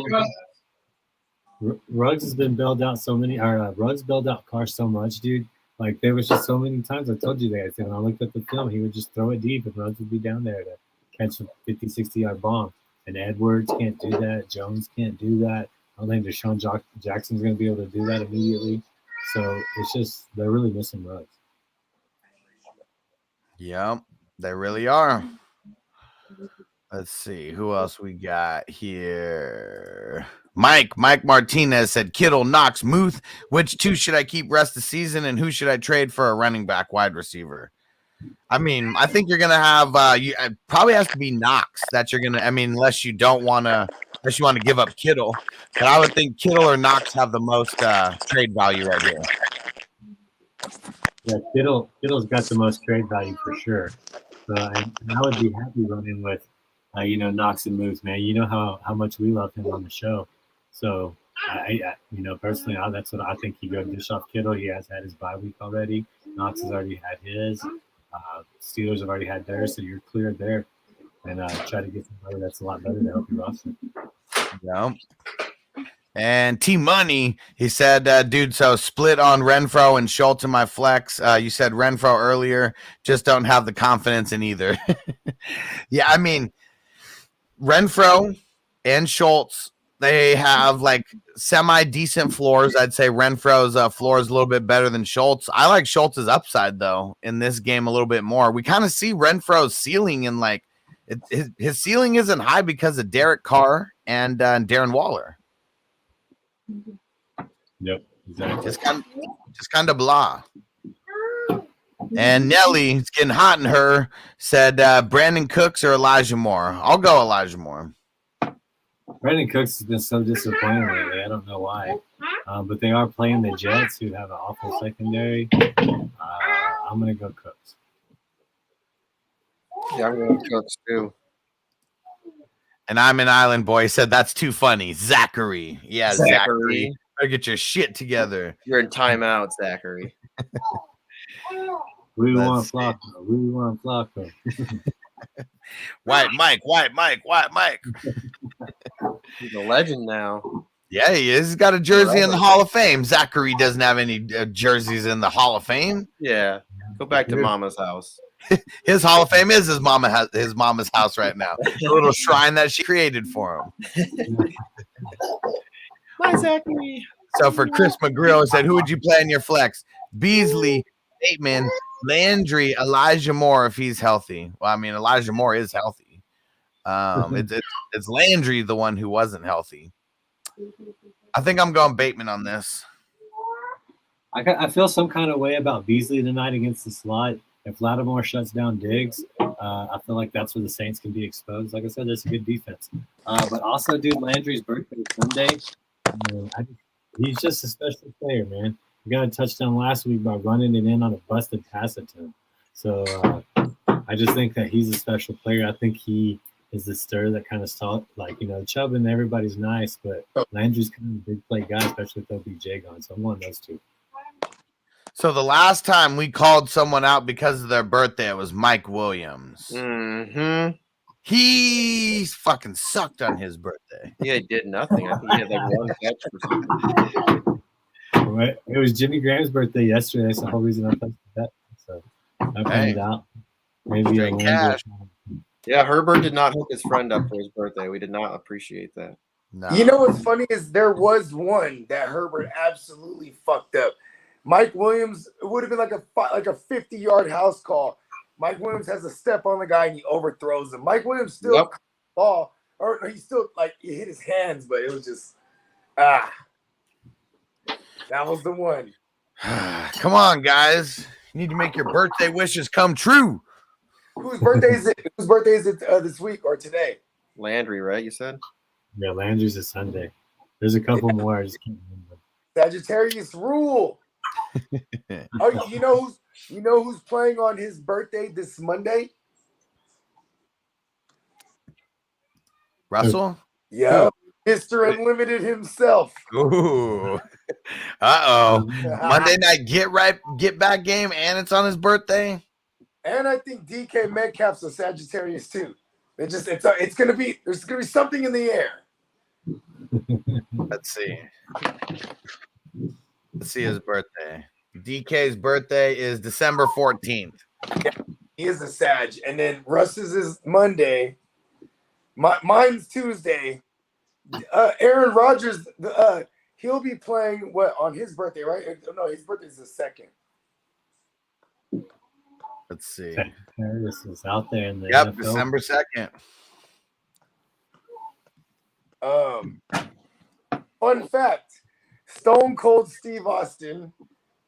Ruggs has been bailed out so many. Ruggs bailed out Carr so much, dude. Like there was just so many times I told you that. When I looked at the film, he would just throw it deep, and Ruggs would be down there to catch a 50, 60-yard bomb. And Edwards can't do that. Jones can't do that. I don't think Deshaun Jackson's going to be able to do that immediately. So it's just they're really missing Ruggs. Yep, they really are. Let's see who else we got here. Mike Martinez said Kittle, Knox, Muth. Which two should I keep rest of the season, and who should I trade for a running back wide receiver? I mean, I think you're gonna have it probably has to be Knox that you're gonna. I mean, unless you want to give up Kittle, but I would think Kittle or Knox have the most trade value right here. Yeah, Kittle's got the most trade value for sure. And I would be happy running with, Knox and Moose, man. You know how much we love him on the show. So, I personally, that's what I think. He go dish off Kittle. He has had his bye week already. Knox has already had his. Steelers have already had theirs, so you're cleared there. And try to get somebody that's a lot better to help your roster. Yeah. And T-Money, he said, dude, so split on Renfro and Schultz in my flex. You said Renfro earlier, just don't have the confidence in either. Yeah, I mean, Renfro and Schultz, they have like semi-decent floors. I'd say Renfro's floor is a little bit better than Schultz. I like Schultz's upside, though, in this game a little bit more. We kind of see Renfro's ceiling in like his ceiling isn't high because of Derek Carr and Darren Waller. Yep, exactly. Just kind of blah. And Nelly, it's getting hot in her, said Brandon Cooks or Elijah Moore. I'll go Elijah Moore. Brandon Cooks has been so disappointing lately. I don't know why. But they are playing the Jets, who have an awful secondary. I'm going to go Cooks. Yeah, I'm going Cooks too. And I'm an island boy. Said that's too funny. Zachary. Yeah, Zachary. Better get your shit together. You're in timeout, Zachary. We want Flacco. White Mike. He's a legend now. Yeah, he is. He's got a jersey in the Hall of Fame. Zachary doesn't have any jerseys in the Hall of Fame. Yeah. Go back to Mama's house. His Hall of Fame is his mama's house right now. The little shrine that she created for him. Bye, Zachary. So for Chris McGrill said, who would you play in your flex? Beasley, Bateman, Landry, Elijah Moore if he's healthy. Well, I mean, Elijah Moore is healthy. It's Landry the one who wasn't healthy. I think I'm going Bateman on this. I feel some kind of way about Beasley tonight against the slot. If Lattimore shuts down Diggs, I feel like that's where the Saints can be exposed. Like I said, there's a good defense. But also, dude, Landry's birthday is Sunday. He's just a special player, man. He got a touchdown last week by running it in on a busted pass attempt. So I just think that he's a special player. I think he is the stir that kind of stalled. Like, Chubb and everybody's nice, but Landry's kind of a big play guy, especially with OBJ gone. So I'm one of those two. So the last time we called someone out because of their birthday, it was Mike Williams. Mm-hmm. He fucking sucked on his birthday. Yeah, he did nothing. I think he had like one catch for something. It was Jimmy Graham's birthday yesterday. That's the whole reason I placed the bet. So I found out. Maybe straight cash. Yeah, Herbert did not hook his friend up for his birthday. We did not appreciate that. No. You know what's funny is there was one that Herbert absolutely fucked up. Mike Williams, it would have been like a 50-yard house call. Mike Williams has a step on the guy and he overthrows him. Mike Williams still ball, or he still he hit his hands, but it was just that was the one. Come on, guys! You need to make your birthday wishes come true. Whose birthday is it? Whose birthday is it this week or today? Landry, right? You said. Yeah, Landry's a Sunday. There's a couple more. I just can't remember. Sagittarius rule. Oh, you know who's playing on his birthday this Monday? Russell? Yeah, Mr. Unlimited himself. Ooh. Monday night get back game, and it's on his birthday. And I think DK Metcalf's a Sagittarius too. There's gonna be something in the air. Let's see his birthday. DK's birthday is December 14th. Yeah, he is a Sag. And then Russ's is Monday. Mine's Tuesday. Aaron Rodgers, he'll be playing on his birthday, right? No, his birthday is the 2nd. Let's see. Darius is out there in the NFL. NFL. December 2nd. Fun fact: Stone Cold Steve Austin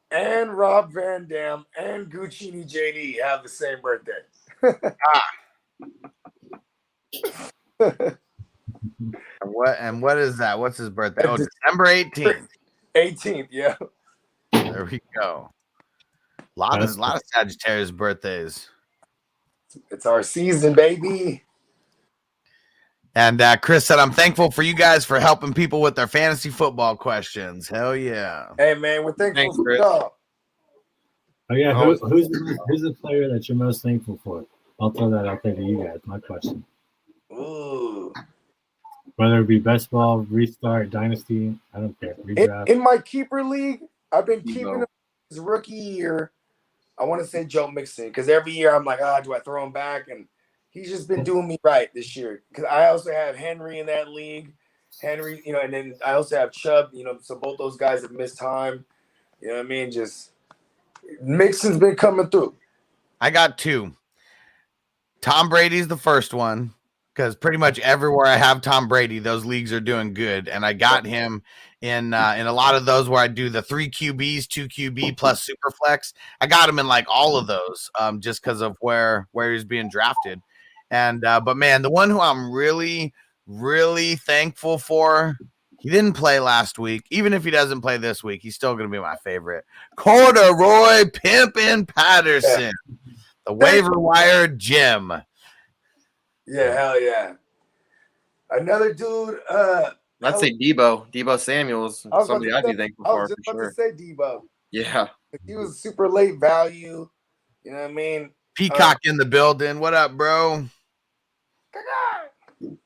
and Rob Van Dam and Guccini JD have the same birthday. And what is that? What's his birthday? Oh, December 18th. 18th, yeah. There we go. A lot of Sagittarius birthdays. It's our season, baby. And Chris said, I'm thankful for you guys for helping people with their fantasy football questions. Hell yeah. Hey, man, we're thankful for y'all. Oh, yeah. Who's the player that you're most thankful for? I'll throw that out there to you guys. My question. Ooh. Whether it be best ball, restart, dynasty, I don't care. Redraft. In my keeper league, I've been keeping him his rookie year. I want to say Joe Mixon because every year I'm like, do I throw him back? And he's just been doing me right this year because I also have Henry in that league. Henry, and then I also have Chubb, so both those guys have missed time. You know what I mean? Just Mixon's been coming through. I got 2. Tom Brady's the first one because pretty much everywhere I have Tom Brady, those leagues are doing good. And I got him in a lot of those where I do the 3 QBs, 2 QB plus super flex. I got him in like all of those just because of where he's being drafted. And but man, the one who I'm really, really thankful for, he didn't play last week. Even if he doesn't play this week, he's still going to be my favorite. Corduroy Pimpin' Patterson, the waiver wire gem. Yeah, hell yeah. Another dude. I'd say Deebo Samuels. Somebody I'd be thankful for. I was just about to say Deebo. Yeah. He was super late value. You know what I mean? Peacock in the building. What up, bro? I'm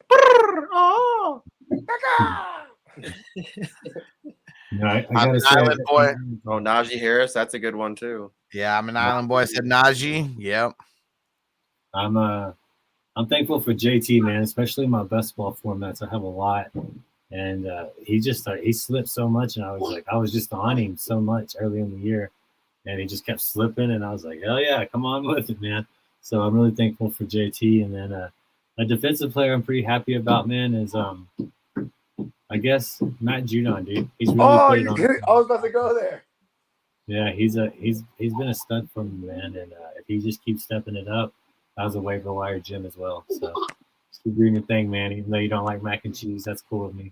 an island boy. Oh, Najee Harris. That's a good one, too. Yeah, I'm an island boy. I said Najee. Yep. I'm thankful for JT, man, especially in my best ball formats. I have a lot. And he slipped so much. And I was just on him so much early in the year. And he just kept slipping. And I was like, hell yeah, come on with it, man. So I'm really thankful for JT. And then a defensive player I'm pretty happy about, man, is I guess Matt Judon, dude. He's really I was about to go there. Yeah, he's been a stud for me, man. And if he just keeps stepping it up, that was a waiver wire gym as well. So just keep doing your thing, man. Even though you don't like mac and cheese, that's cool with me.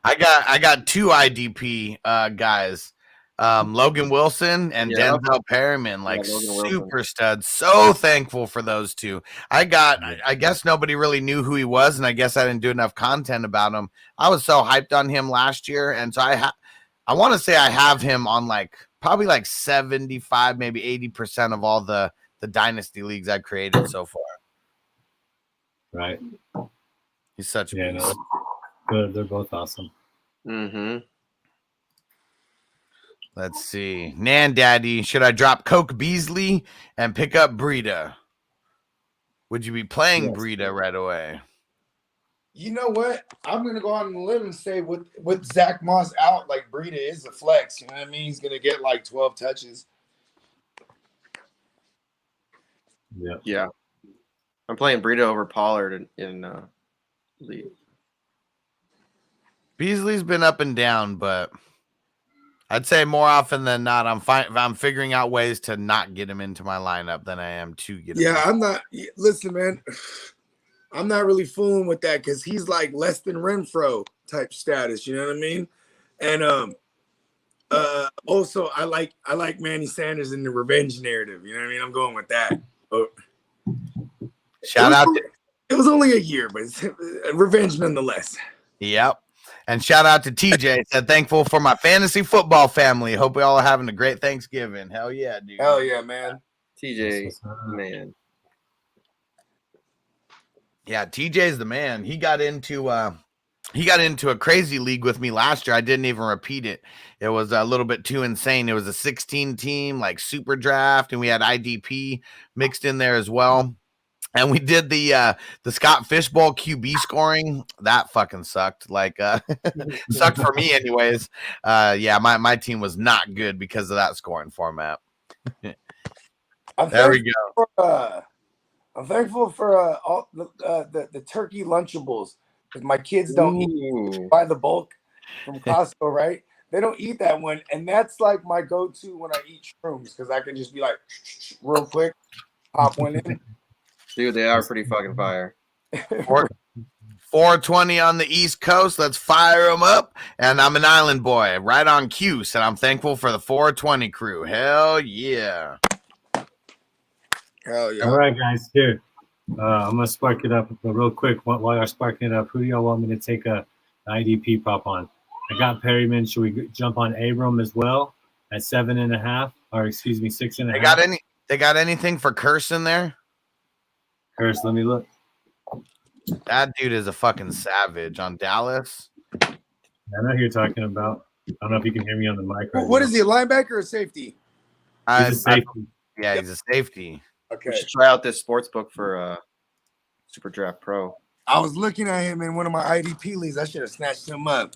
I got 2 IDP guys. Logan Wilson and Yep. Denzel Perryman, like Logan Wilson. super studs. So thankful for those two. I guess nobody really knew who he was, and I guess I didn't do enough content about him. I was so hyped on him last year, and so I want to say I have him on probably 75, maybe 80% of all the dynasty leagues I've created so far. Right. He's such a beast. No, good. They're both awesome. Mm-hmm. Let's see. Nan Daddy, should I drop Coke Beasley and pick up Breida? Would you be playing Breida right away? You know what? I'm gonna go out on a limb and say with Zach Moss out, like Breida is a flex. You know what I mean? He's gonna get 12 touches. Yeah. I'm playing Breida over Pollard in league. Beasley's been up and down, but I'd say more often than not, I'm figuring out ways to not get him into my lineup than I am to get him. Yeah, I'm not. Listen, man, I'm not really fooling with that because he's less than Renfro type status. You know what I mean? And also I like Manny Sanders in the revenge narrative. You know what I mean? I'm going with that. Shout out! It was only a year, but it's revenge nonetheless. Yep. And shout out to TJ. Said thankful for my fantasy football family. Hope we all are having a great Thanksgiving. Hell yeah, dude. Hell yeah, man. TJ, man. Yeah, TJ's the man. He got into a crazy league with me last year. I didn't even repeat it. It was a little bit too insane. It was a 16 team super draft, and we had IDP mixed in there as well. And we did the Scott Fishbowl QB scoring. That fucking sucked. Sucked for me anyways. Yeah, my team was not good because of that scoring format. There we go. I'm thankful for all the turkey Lunchables. Because my kids don't eat by the bulk from Costco, right? They don't eat that one. And that's my go-to when I eat shrooms because I can just be real quick, pop one in. Dude, they are pretty fucking fire. 420 on the East Coast. Let's fire them up. And I'm an island boy, right on cue. And I'm thankful for the 420 crew. Hell yeah. Hell yeah. All right, guys. Here. I'm going to spark it up real quick. While you're sparking it up, who do y'all want me to take a IDP prop on? I got Perryman. Should we jump on Abram as well at 7.5? Or excuse me, 6.5? They got anything for Curse in there? Curse, let me look. That dude is a fucking savage on Dallas. I know who you're talking about. I don't know if you can hear me on the mic. What is he, a linebacker or a safety? He's a safety. Yeah, he's a safety. Okay. We should try out this sports book for Super Draft Pro. I was looking at him in one of my IDP leagues. I should have snatched him up.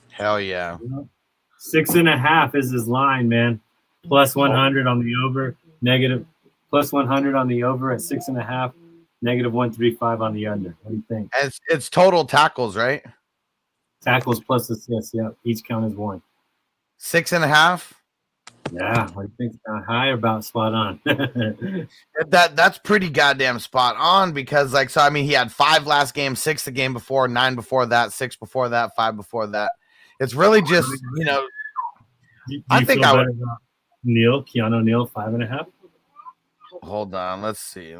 Hell yeah. 6.5 is his line, man. Plus 100 on the over. Negative. Plus 100 on the over at 6.5. Negative 135 on the under. What do you think? And it's total tackles, right? Tackles plus assists. Yeah, each count is 1. 6.5. Yeah, what do you think? High or about spot on? That's pretty goddamn spot on because he had 5 last game, 6 the game before, 9 before that, 6 before that, 5 before that. It's really just I think I would. Keanu Neal 5.5. Hold on, let's see.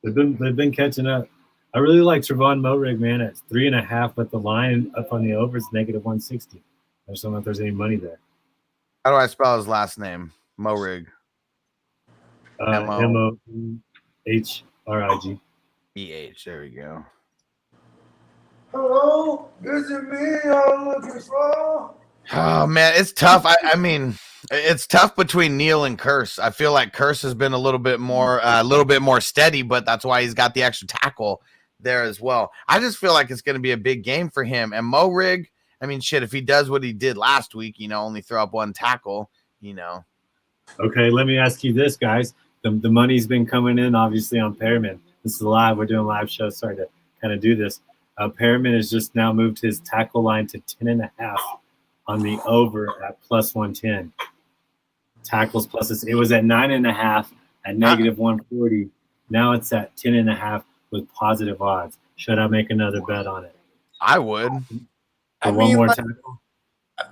They've been catching up. I really like Trevon Moehrig, man, at 3.5, but the line up on the over is negative 160. I just don't know if there's any money there. How do I spell his last name? Moehrig. Moehrig. EH. There we go. Hello, visit me. I'm looking for. Oh man, it's tough. I mean, it's tough between Neal and Curse. I feel like Curse has been a little bit more steady, but that's why he's got the extra tackle there as well. I just feel like it's going to be a big game for him. And Moehrig, I mean, shit, if he does what he did last week, only throw up 1 tackle, Okay, let me ask you this, guys. The money's been coming in, obviously, on Perriman. This is live. We're doing live shows. Sorry to kind of do this. Perriman has just now moved his tackle line to 10.5 on the over at plus 110. Tackles plus it was at 9.5 at negative 140. Now it's at 10.5 with positive odds. Should I make another bet on it? I would. For one more tackle?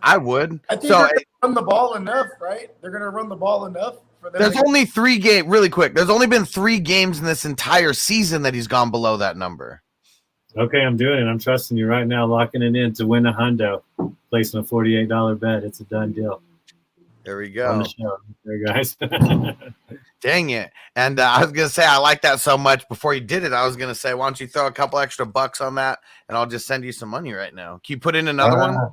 I would. I think So they're gonna run the ball enough, right? They're gonna run the ball enough for them. there's only 3 games. Really quick, there's only been 3 games in this entire season that he's gone below that number. Okay, I'm doing it. I'm trusting you right now, locking it in to win a hundo, placing a $48 bet. It's a done deal. There we On go. the show, there, guys. Dang it. And I was going to say, I like that so much. Before you did it, I was going to say, why don't you throw a couple extra bucks on that, and I'll just send you some money right now. Can you put in another one?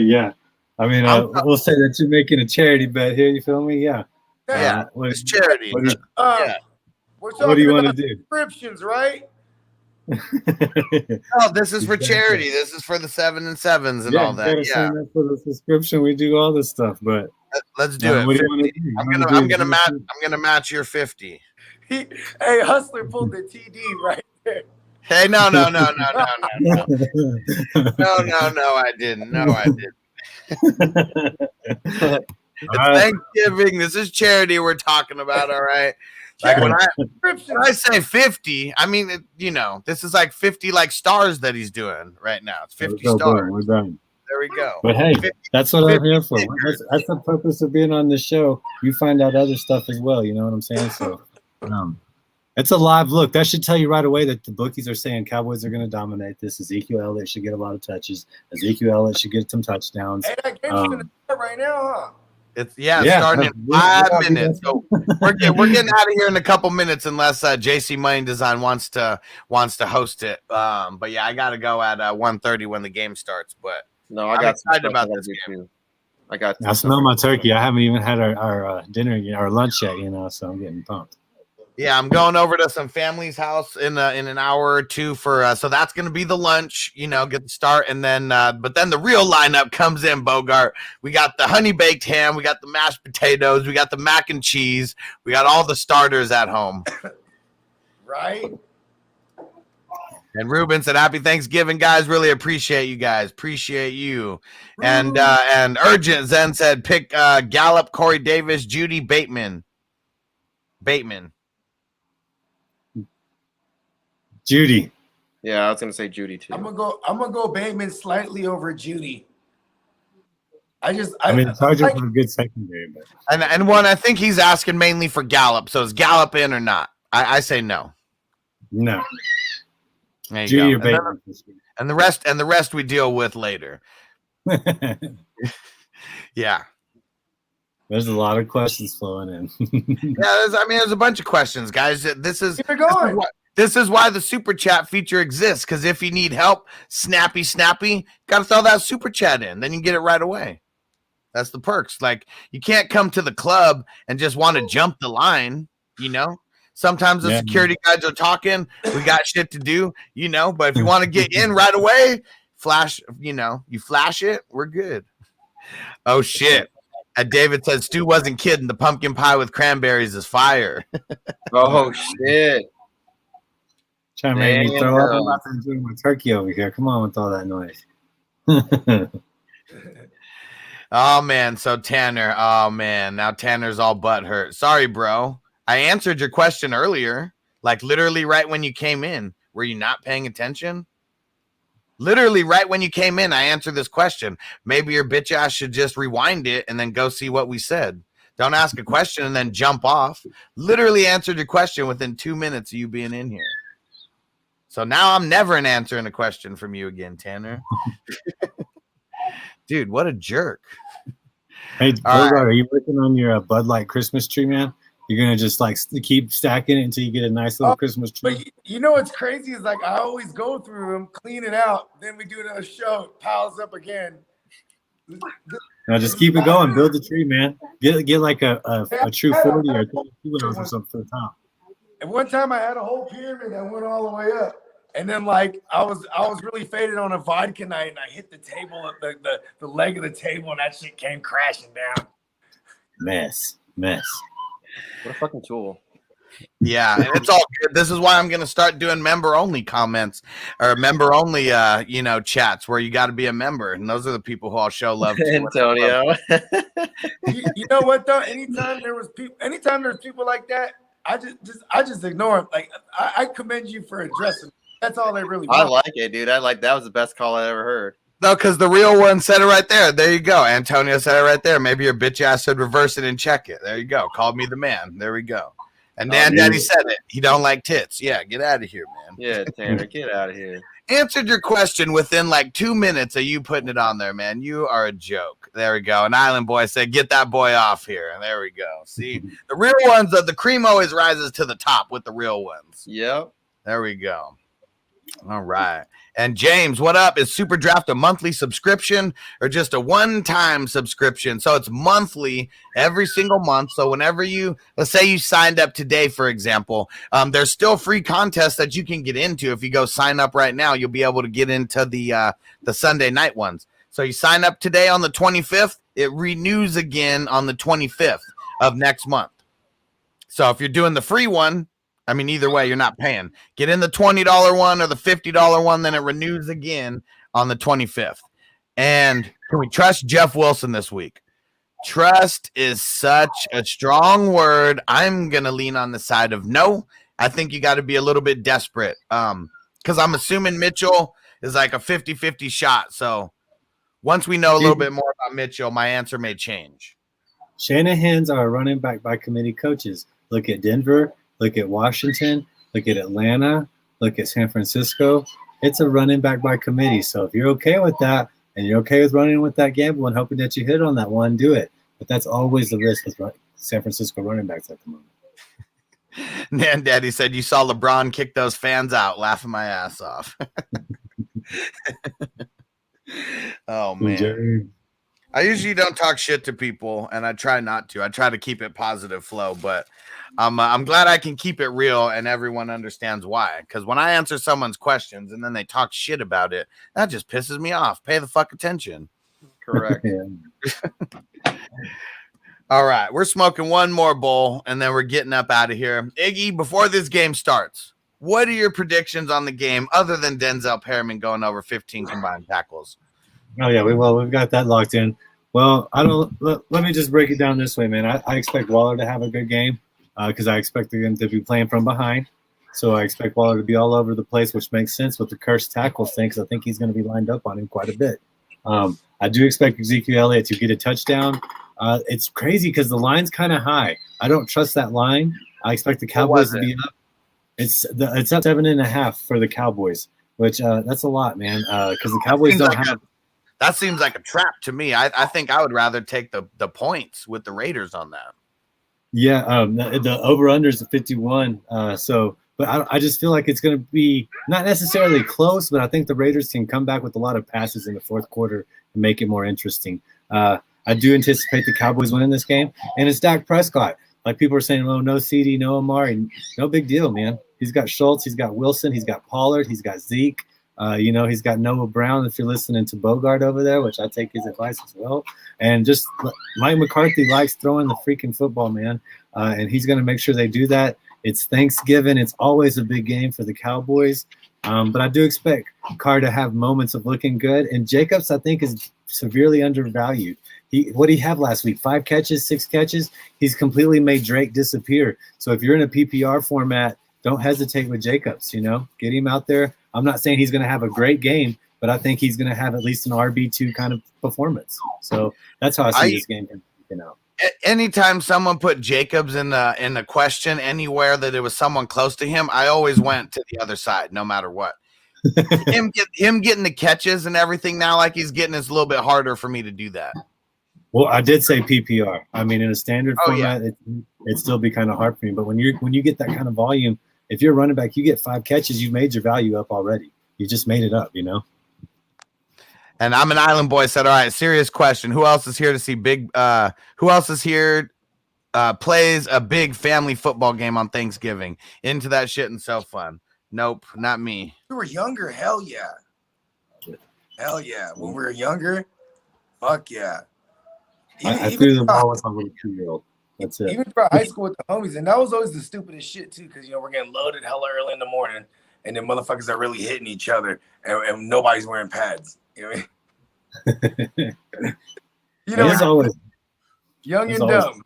Yeah. I mean, we'll say that you're making a charity bet here. You feel me? Yeah. Yeah, it's charity. What do We're talking what do you want to about do? subscriptions, right? Oh, this is for charity. This is for the 7 and 7s and all that. Yeah, sign up for the subscription. We do all this stuff, but let's do it. What do you want to do? I'm gonna match your 50. Hey, Hustler pulled the TD right there. Hey, no, I didn't. No, I didn't. It's Thanksgiving. This is charity we're talking about. All right. Like when I say 50, I mean, this is like 50 like stars that he's doing right now. It's 50 stars. We're done. There we go. But hey, 50, that's what I'm here for. That's the purpose of being on this show. You find out other stuff as well. You know what I'm saying? So it's a live look. That should tell you right away that the bookies are saying Cowboys are going to dominate this. Ezekiel Elliott should get a lot of touches. Ezekiel Elliott should get some touchdowns. Hey, that game's going to start right now, huh? It's starting in 5 minutes. So we're getting out of here in a couple minutes unless JC Money Design wants to host it. But yeah, I got to go at 1:30 when the game starts. But no, I'm excited about this game. I smell my turkey. I haven't even had our dinner, our lunch yet. So I'm getting pumped. Yeah, I'm going over to some family's house in an hour or two for so that's going to be the lunch, get the start, and then but then the real lineup comes in, Bogart. We got the honey baked ham, we got the mashed potatoes, we got the mac and cheese, we got all the starters at home. Right? And Ruben said, "Happy Thanksgiving, guys. Really appreciate you guys. Appreciate you." And Urgent Zen said, "Pick Gallup, Corey Davis, Judy, Bateman." Judy. Yeah, I was gonna say Judy too. I'm gonna go Bateman slightly over Judy. I mean, the Chargers are a good secondary, but and one, I think he's asking mainly for Gallup. So is Gallup in or not? I say no. No. There you Judy go. or Bateman. And the rest we deal with later. Yeah. There's a lot of questions flowing in. Yeah, there's a bunch of questions, guys. This is why the super chat feature exists. Because if you need help, snappy, got to throw that super chat in. Then you get it right away. That's the perks. Like, you can't come to the club and just want to jump the line. Sometimes the security guys are talking. We got shit to do. But if you want to get in right away, flash. You flash it. We're good. Oh shit. And David said Stu wasn't kidding. The pumpkin pie with cranberries is fire. Oh shit. Trying to make me throw up. I'm about to enjoy my turkey over here. Come on with all that noise. Oh man, so Tanner. Oh man, now Tanner's all butthurt. Sorry, bro. I answered your question earlier, like literally right when you came in. Were you not paying attention? Literally right when you came in, I answered this question. Maybe your bitch ass should just rewind it and then go see what we said. Don't ask a question and then jump off. Literally answered your question within 2 minutes of you being in here. So now I'm never answering a question from you again, Tanner. Dude, what a jerk. Hey, Bogart, are you working on your Bud Light Christmas tree, man? You're going to just keep stacking it until you get a nice little Christmas tree? But what's crazy is I always go through them, clean it out, then we do another show, it piles up again. Now just keep it going. Build the tree, man. Get like a true 40 or 30 kilos or something for the top. And one time I had a whole pyramid that went all the way up. And then I was really faded on a vodka night and I hit the table, the leg of the table, and that shit came crashing down. Mess. What a fucking tool. Yeah, and it's all good. This is why I'm gonna start doing member-only comments or member-only chats where you gotta be a member. And those are the people who I'll show love to. Antonio. You know what though? Anytime there's people like that, I just ignore them. Like I commend you for addressing. That's all they really want. I like it, dude. That was the best call I ever heard. No, because the real one said it right there. There you go. Antonio said it right there. Maybe your bitch ass should reverse it and check it. There you go. Called me the man. There we go. And Dan Daddy said it. He don't like tits. Yeah, get out of here, man. Yeah, Tanner, get out of here. Answered your question within like 2 minutes of you putting it on there, man. You are a joke. There we go. An Island Boy said, get that boy off here. And there we go. See, the real ones, the cream always rises to the top with the real ones. Yep. There we go. All right. And James, what up? Is Super Draft a monthly subscription or just a one-time subscription? So it's monthly every single month. So whenever let's say you signed up today, for example, there's still free contests that you can get into. If you go sign up right now, you'll be able to get into the Sunday night ones. So you sign up today on the 25th, it renews again on the 25th of next month. So if you're doing the free one, I mean, either way, you're not paying. Get in the $20 one or the $50 one, then it renews again on the 25th. And can we trust Jeff Wilson this week? Trust is such a strong word. I'm going to lean on the side of no. I think you got to be a little bit desperate because I'm assuming Mitchell is like a 50-50 shot. So once we know a little bit more about Mitchell, my answer may change. Shanahan's are running back by committee coaches. Look at Denver. Look at Washington, look at Atlanta, look at San Francisco. It's a running back by committee. So if you're okay with that and you're okay with running with that gamble and hoping that you hit on that one, do it. But that's always the risk with San Francisco running backs at the moment. Nan Daddy said you saw LeBron kick those fans out, laughing my ass off. Oh, man. I usually don't talk shit to people, and I try not to. I try to keep it positive flow, but I'm glad I can keep it real and everyone understands why. Because when I answer someone's questions and then they talk shit about it, that just pisses me off. Pay the fuck attention. Correct. All right, we're smoking one more bowl, and then we're getting up out of here. Iggy, before this game starts, what are your predictions on the game other than Denzel Perryman going over 15 combined tackles? Oh, yeah, we've got that locked in. Well, let me just break it down this way, man. I expect Waller to have a good game because I expect him to be playing from behind. So I expect Waller to be all over the place, which makes sense with the cursed tackle thing because I think he's going to be lined up on him quite a bit. I do expect Ezekiel Elliott to get a touchdown. It's crazy because the line's kind of high. I don't trust that line. I expect the Cowboys to be up. It's up 7.5 for the Cowboys, which that's a lot, man, because the Cowboys don't have – that seems like a trap to me. I think I would rather take the points with the Raiders on that. Yeah, the over-under is 51. But I just feel like it's going to be not necessarily close, but I think the Raiders can come back with a lot of passes in the fourth quarter and make it more interesting. I do anticipate the Cowboys winning this game, and it's Dak Prescott. Like people are saying, oh, no CD, no Amari. No big deal, man. He's got Schultz, he's got Wilson, he's got Pollard, he's got Zeke. He's got Noah Brown if you're listening to Bogard over there, which I take his advice as well. And just Mike McCarthy likes throwing the freaking football, man. And he's going to make sure they do that. It's Thanksgiving. It's always a big game for the Cowboys. But I do expect Carr to have moments of looking good. And Jacobs, I think, is severely undervalued. What did he have last week? 5 catches, 6 catches? He's completely made Drake disappear. So if you're in a PPR format, don't hesitate with Jacobs, Get him out there. I'm not saying he's going to have a great game, but I think he's going to have at least an RB2 kind of performance. So that's how I see this game. Anytime someone put Jacobs in the question anywhere that it was someone close to him, I always went to the other side, no matter what. him getting the catches and everything now, like he's getting, it's a little bit harder for me to do that. Well, I did say PPR. I mean, in a standard format, it'd still be kind of hard for me. But when you get that kind of volume, if you're a running back, you get 5 catches, you've made your value up already. You just made it up, And I'm an Island Boy said, all right, serious question. Who else is here to see who else is here plays a big family football game on Thanksgiving? Into that shit and so fun. Nope, not me. We were younger, hell yeah. Hell yeah. When we were younger, fuck yeah. I threw the ball with my little 2-year-old. That's it. Even for high school with the homies, and that was always the stupidest shit too, because we're getting loaded hella early in the morning, and then motherfuckers are really hitting each other, and nobody's wearing pads. It's always young and dumb.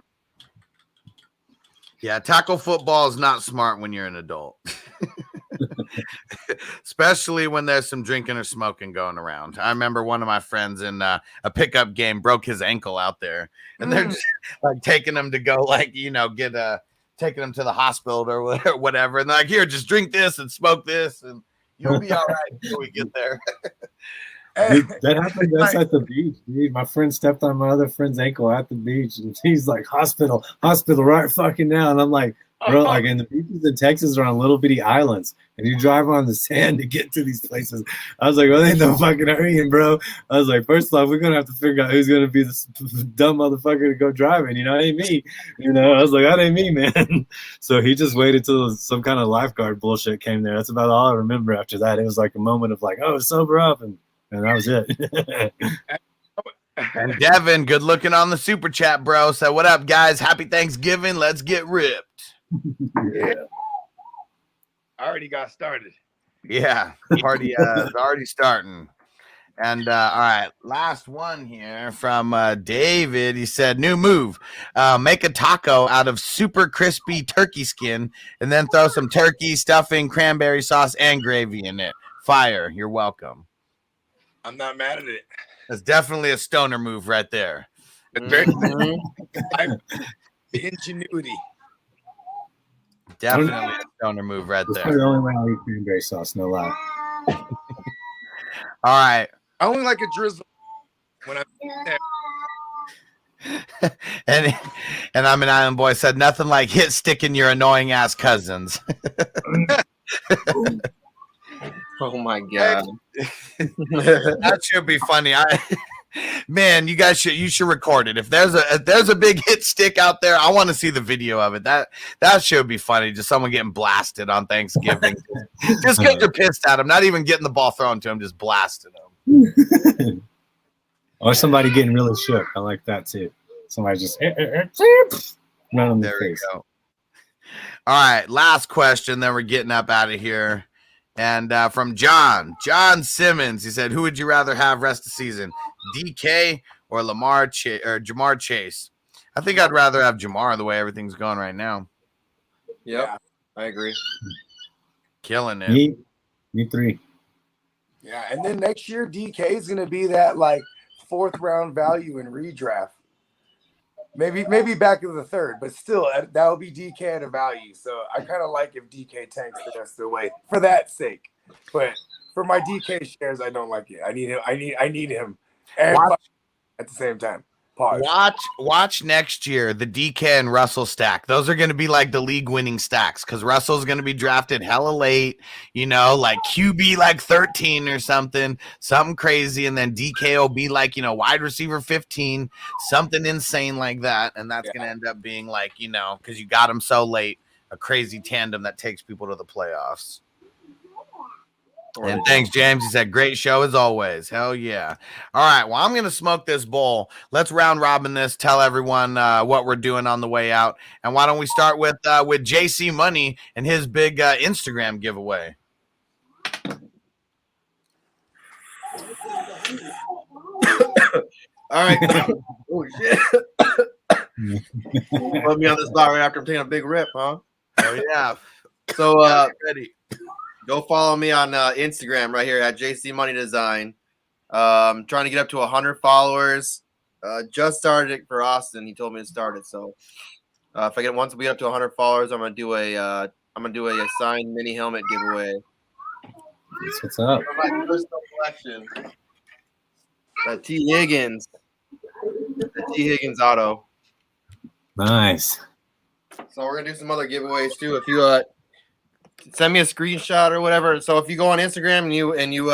Yeah, tackle football is not smart when you're an adult. Especially when there's some drinking or smoking going around. I remember one of my friends in a pickup game broke his ankle out there, and they're just like taking him to go, like, get taking him to the hospital or whatever. And they're like, here, just drink this and smoke this, and you'll be all right until we get there. Dude, that happened to us at the beach, dude. My friend stepped on my other friend's ankle at the beach, and he's like, hospital right fucking now. And I'm like, bro, like, and the beaches in Texas are on little bitty islands, and you drive on the sand to get to these places. I was like, well, ain't no fucking hurrying, bro. I was like, first off, we're gonna have to figure out who's gonna be this dumb motherfucker to go driving. It ain't me. I was like, that ain't me, man. So he just waited till some kind of lifeguard bullshit came there. That's about all I remember after that. It was like a moment of like, oh, sober up, and that was it. And Devin, good looking on the super chat, bro. So what up, guys? Happy Thanksgiving. Let's get ripped. Yeah. I already got started. Yeah, party is already starting. And all right, last one here from David. He said, new move, make a taco out of super crispy turkey skin and then throw some turkey, stuffing, cranberry sauce, and gravy in it. Fire. You're welcome. I'm not mad at it. That's definitely a stoner move right there. Ingenuity. Definitely a stoner move right That's there. the only way I'll eat cranberry sauce, no lie. All right. I only like a drizzle when I'm there. and I'm an island boy said nothing like hit sticking your annoying ass cousins. Oh my god. That should be funny. Man, you guys should record it. If there's a big hit stick out there, I want to see the video of it. That should be funny. Just someone getting blasted on Thanksgiving. Just because you're pissed at him, not even getting the ball thrown to him, just blasting him. Or somebody getting really shook. I like that too. Somebody just right on the There face. we go. All right, last question. Then we're getting up out of here. And from John Simmons, he said, "Who would you rather have rest of the season, DK or Jamar Chase?" I think I'd rather have Jamar the way everything's going right now. Yep, I agree. Killing it. Me three. Yeah, and then next year DK is going to be that like 4th round value in redraft. Maybe back in the 3rd, but still that would be DK at a value. So I kind of like if DK tanks the rest of the way for that sake. But for my DK shares, I don't like it. I need him. I need him. And at the same time. Pause. Watch next year the DK and Russell stack. Those are going to be like the league winning stacks because Russell's going to be drafted hella late, like QB like 13 or something crazy, and then DK will be like wide receiver 15, something insane like that, and that's going to end up being like because you got him so late, a crazy tandem that takes people to the playoffs. And thanks, James. He said, great show as always. Hell yeah. All right. Well, I'm going to smoke this bowl. Let's round robin this. Tell everyone what we're doing on the way out. And why don't we start with JC Money and his big Instagram giveaway? All right. Oh, shit. Put me on the spot right after I'm taking a big rip, huh? Oh, yeah. So, ready. Go follow me on Instagram right here at JC Money Design. I'm trying to get up to 100 followers. Just started it for Austin. He told me to start it. So if I get once we get up to 100 followers, I'm gonna do a signed mini helmet giveaway. That's what's up. For my personal collection. T. Higgins. The T. Higgins auto. Nice. So we're gonna do some other giveaways too. If you send me a screenshot or whatever. So if you go on Instagram and you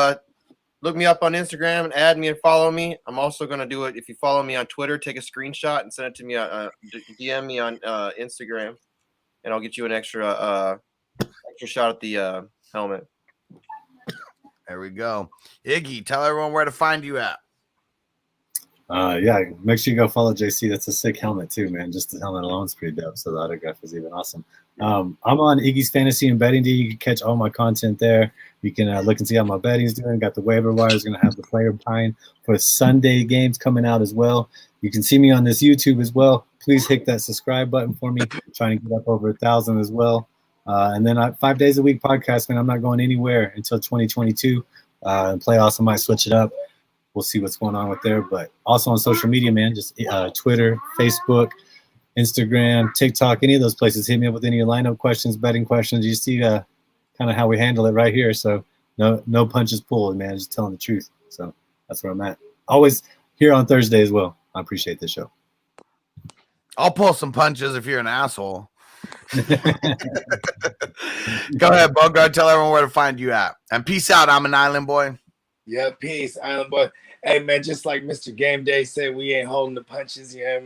look me up on Instagram and add me and follow me, I'm also gonna do it. If you follow me on Twitter, take a screenshot and send it to me. DM me on Instagram, and I'll get you an extra shot at the helmet. There we go. Iggy, tell everyone where to find you at. Yeah, make sure you go follow JC. That's a sick helmet too, man. Just the helmet alone is pretty dope. So the autograph is even awesome. I'm on Iggy's Fantasy and Betting Day. You can catch all my content there. You can look and see how my betting's doing. Got the waiver wires. Going to have the player pine for Sunday games coming out as well. You can see me on this YouTube as well. Please hit that subscribe button for me. I'm trying to get up over 1,000 as well. And then 5 days a week podcast, man. I'm not going anywhere until 2022. Playoffs, I might switch it up. We'll see what's going on with there. But also on social media, man, just Twitter, Facebook, Instagram, TikTok, any of those places. Hit me up with any of your lineup questions, betting questions. You see kind of how we handle it right here. So no punches pulled, man. Just telling the truth. So that's where I'm at. Always here on Thursday as well. I appreciate this show. I'll pull some punches if you're an asshole. Go ahead, Bogard. Tell everyone where to find you at. And peace out. I'm an island boy. Yeah, peace, island boy. Hey, man, just like Mr. Game Day said, we ain't holding the punches. You know what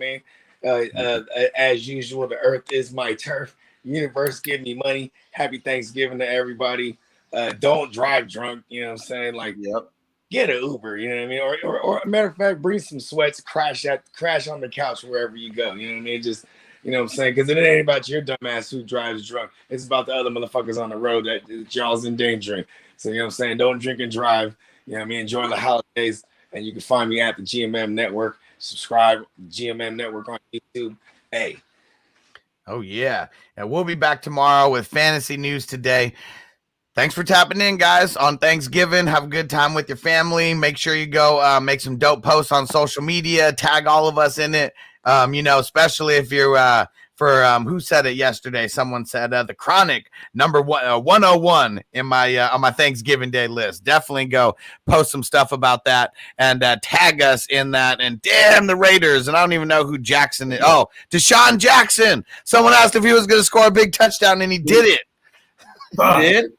I mean? As usual, the earth is my turf. Universe, give me money. Happy Thanksgiving to everybody. Don't drive drunk. You know what I'm saying? Like, Yep. Get an Uber. You know what I mean? Or a matter of fact, bring some sweats. Crash on the couch wherever you go. You know what I mean? Just, you know what I'm saying? Because it ain't about your dumbass who drives drunk. It's about the other motherfuckers on the road that y'all's endangering. So, you know what I'm saying? Don't drink and drive. You know what I mean? Enjoy the holidays. And you can find me at the GMM Network. Subscribe to GMM Network on YouTube. Hey. Oh, yeah. And we'll be back tomorrow with fantasy news today. Thanks for tapping in, guys, on Thanksgiving. Have a good time with your family. Make sure you go make some dope posts on social media. Tag all of us in it, especially if you're who said it yesterday? Someone said the Chronic number 101 in my on my Thanksgiving Day list. Definitely go post some stuff about that and tag us in that. And damn the Raiders. And I don't even know who Jackson is. Oh, Deshaun Jackson. Someone asked if he was going to score a big touchdown, and he did it. Did?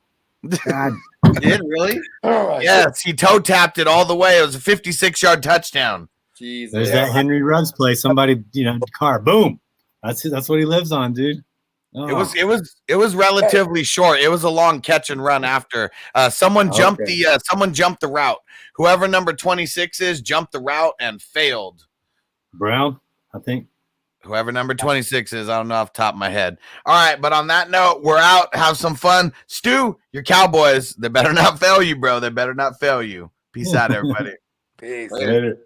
God. Did really? Yes, he toe tapped it all the way. It was a 56-yard touchdown. Jesus. There's that Henry Ruggs play. Somebody, car, boom. That's what he lives on, dude. Oh. It was relatively short. It was a long catch and run after someone jumped the route. Whoever number 26 is jumped the route and failed. Brown, I think. Whoever number 26 is, I don't know off the top of my head. All right, but on that note, we're out. Have some fun. Stu, your Cowboys, they better not fail you, bro. They better not fail you. Peace out, everybody. Peace. Later.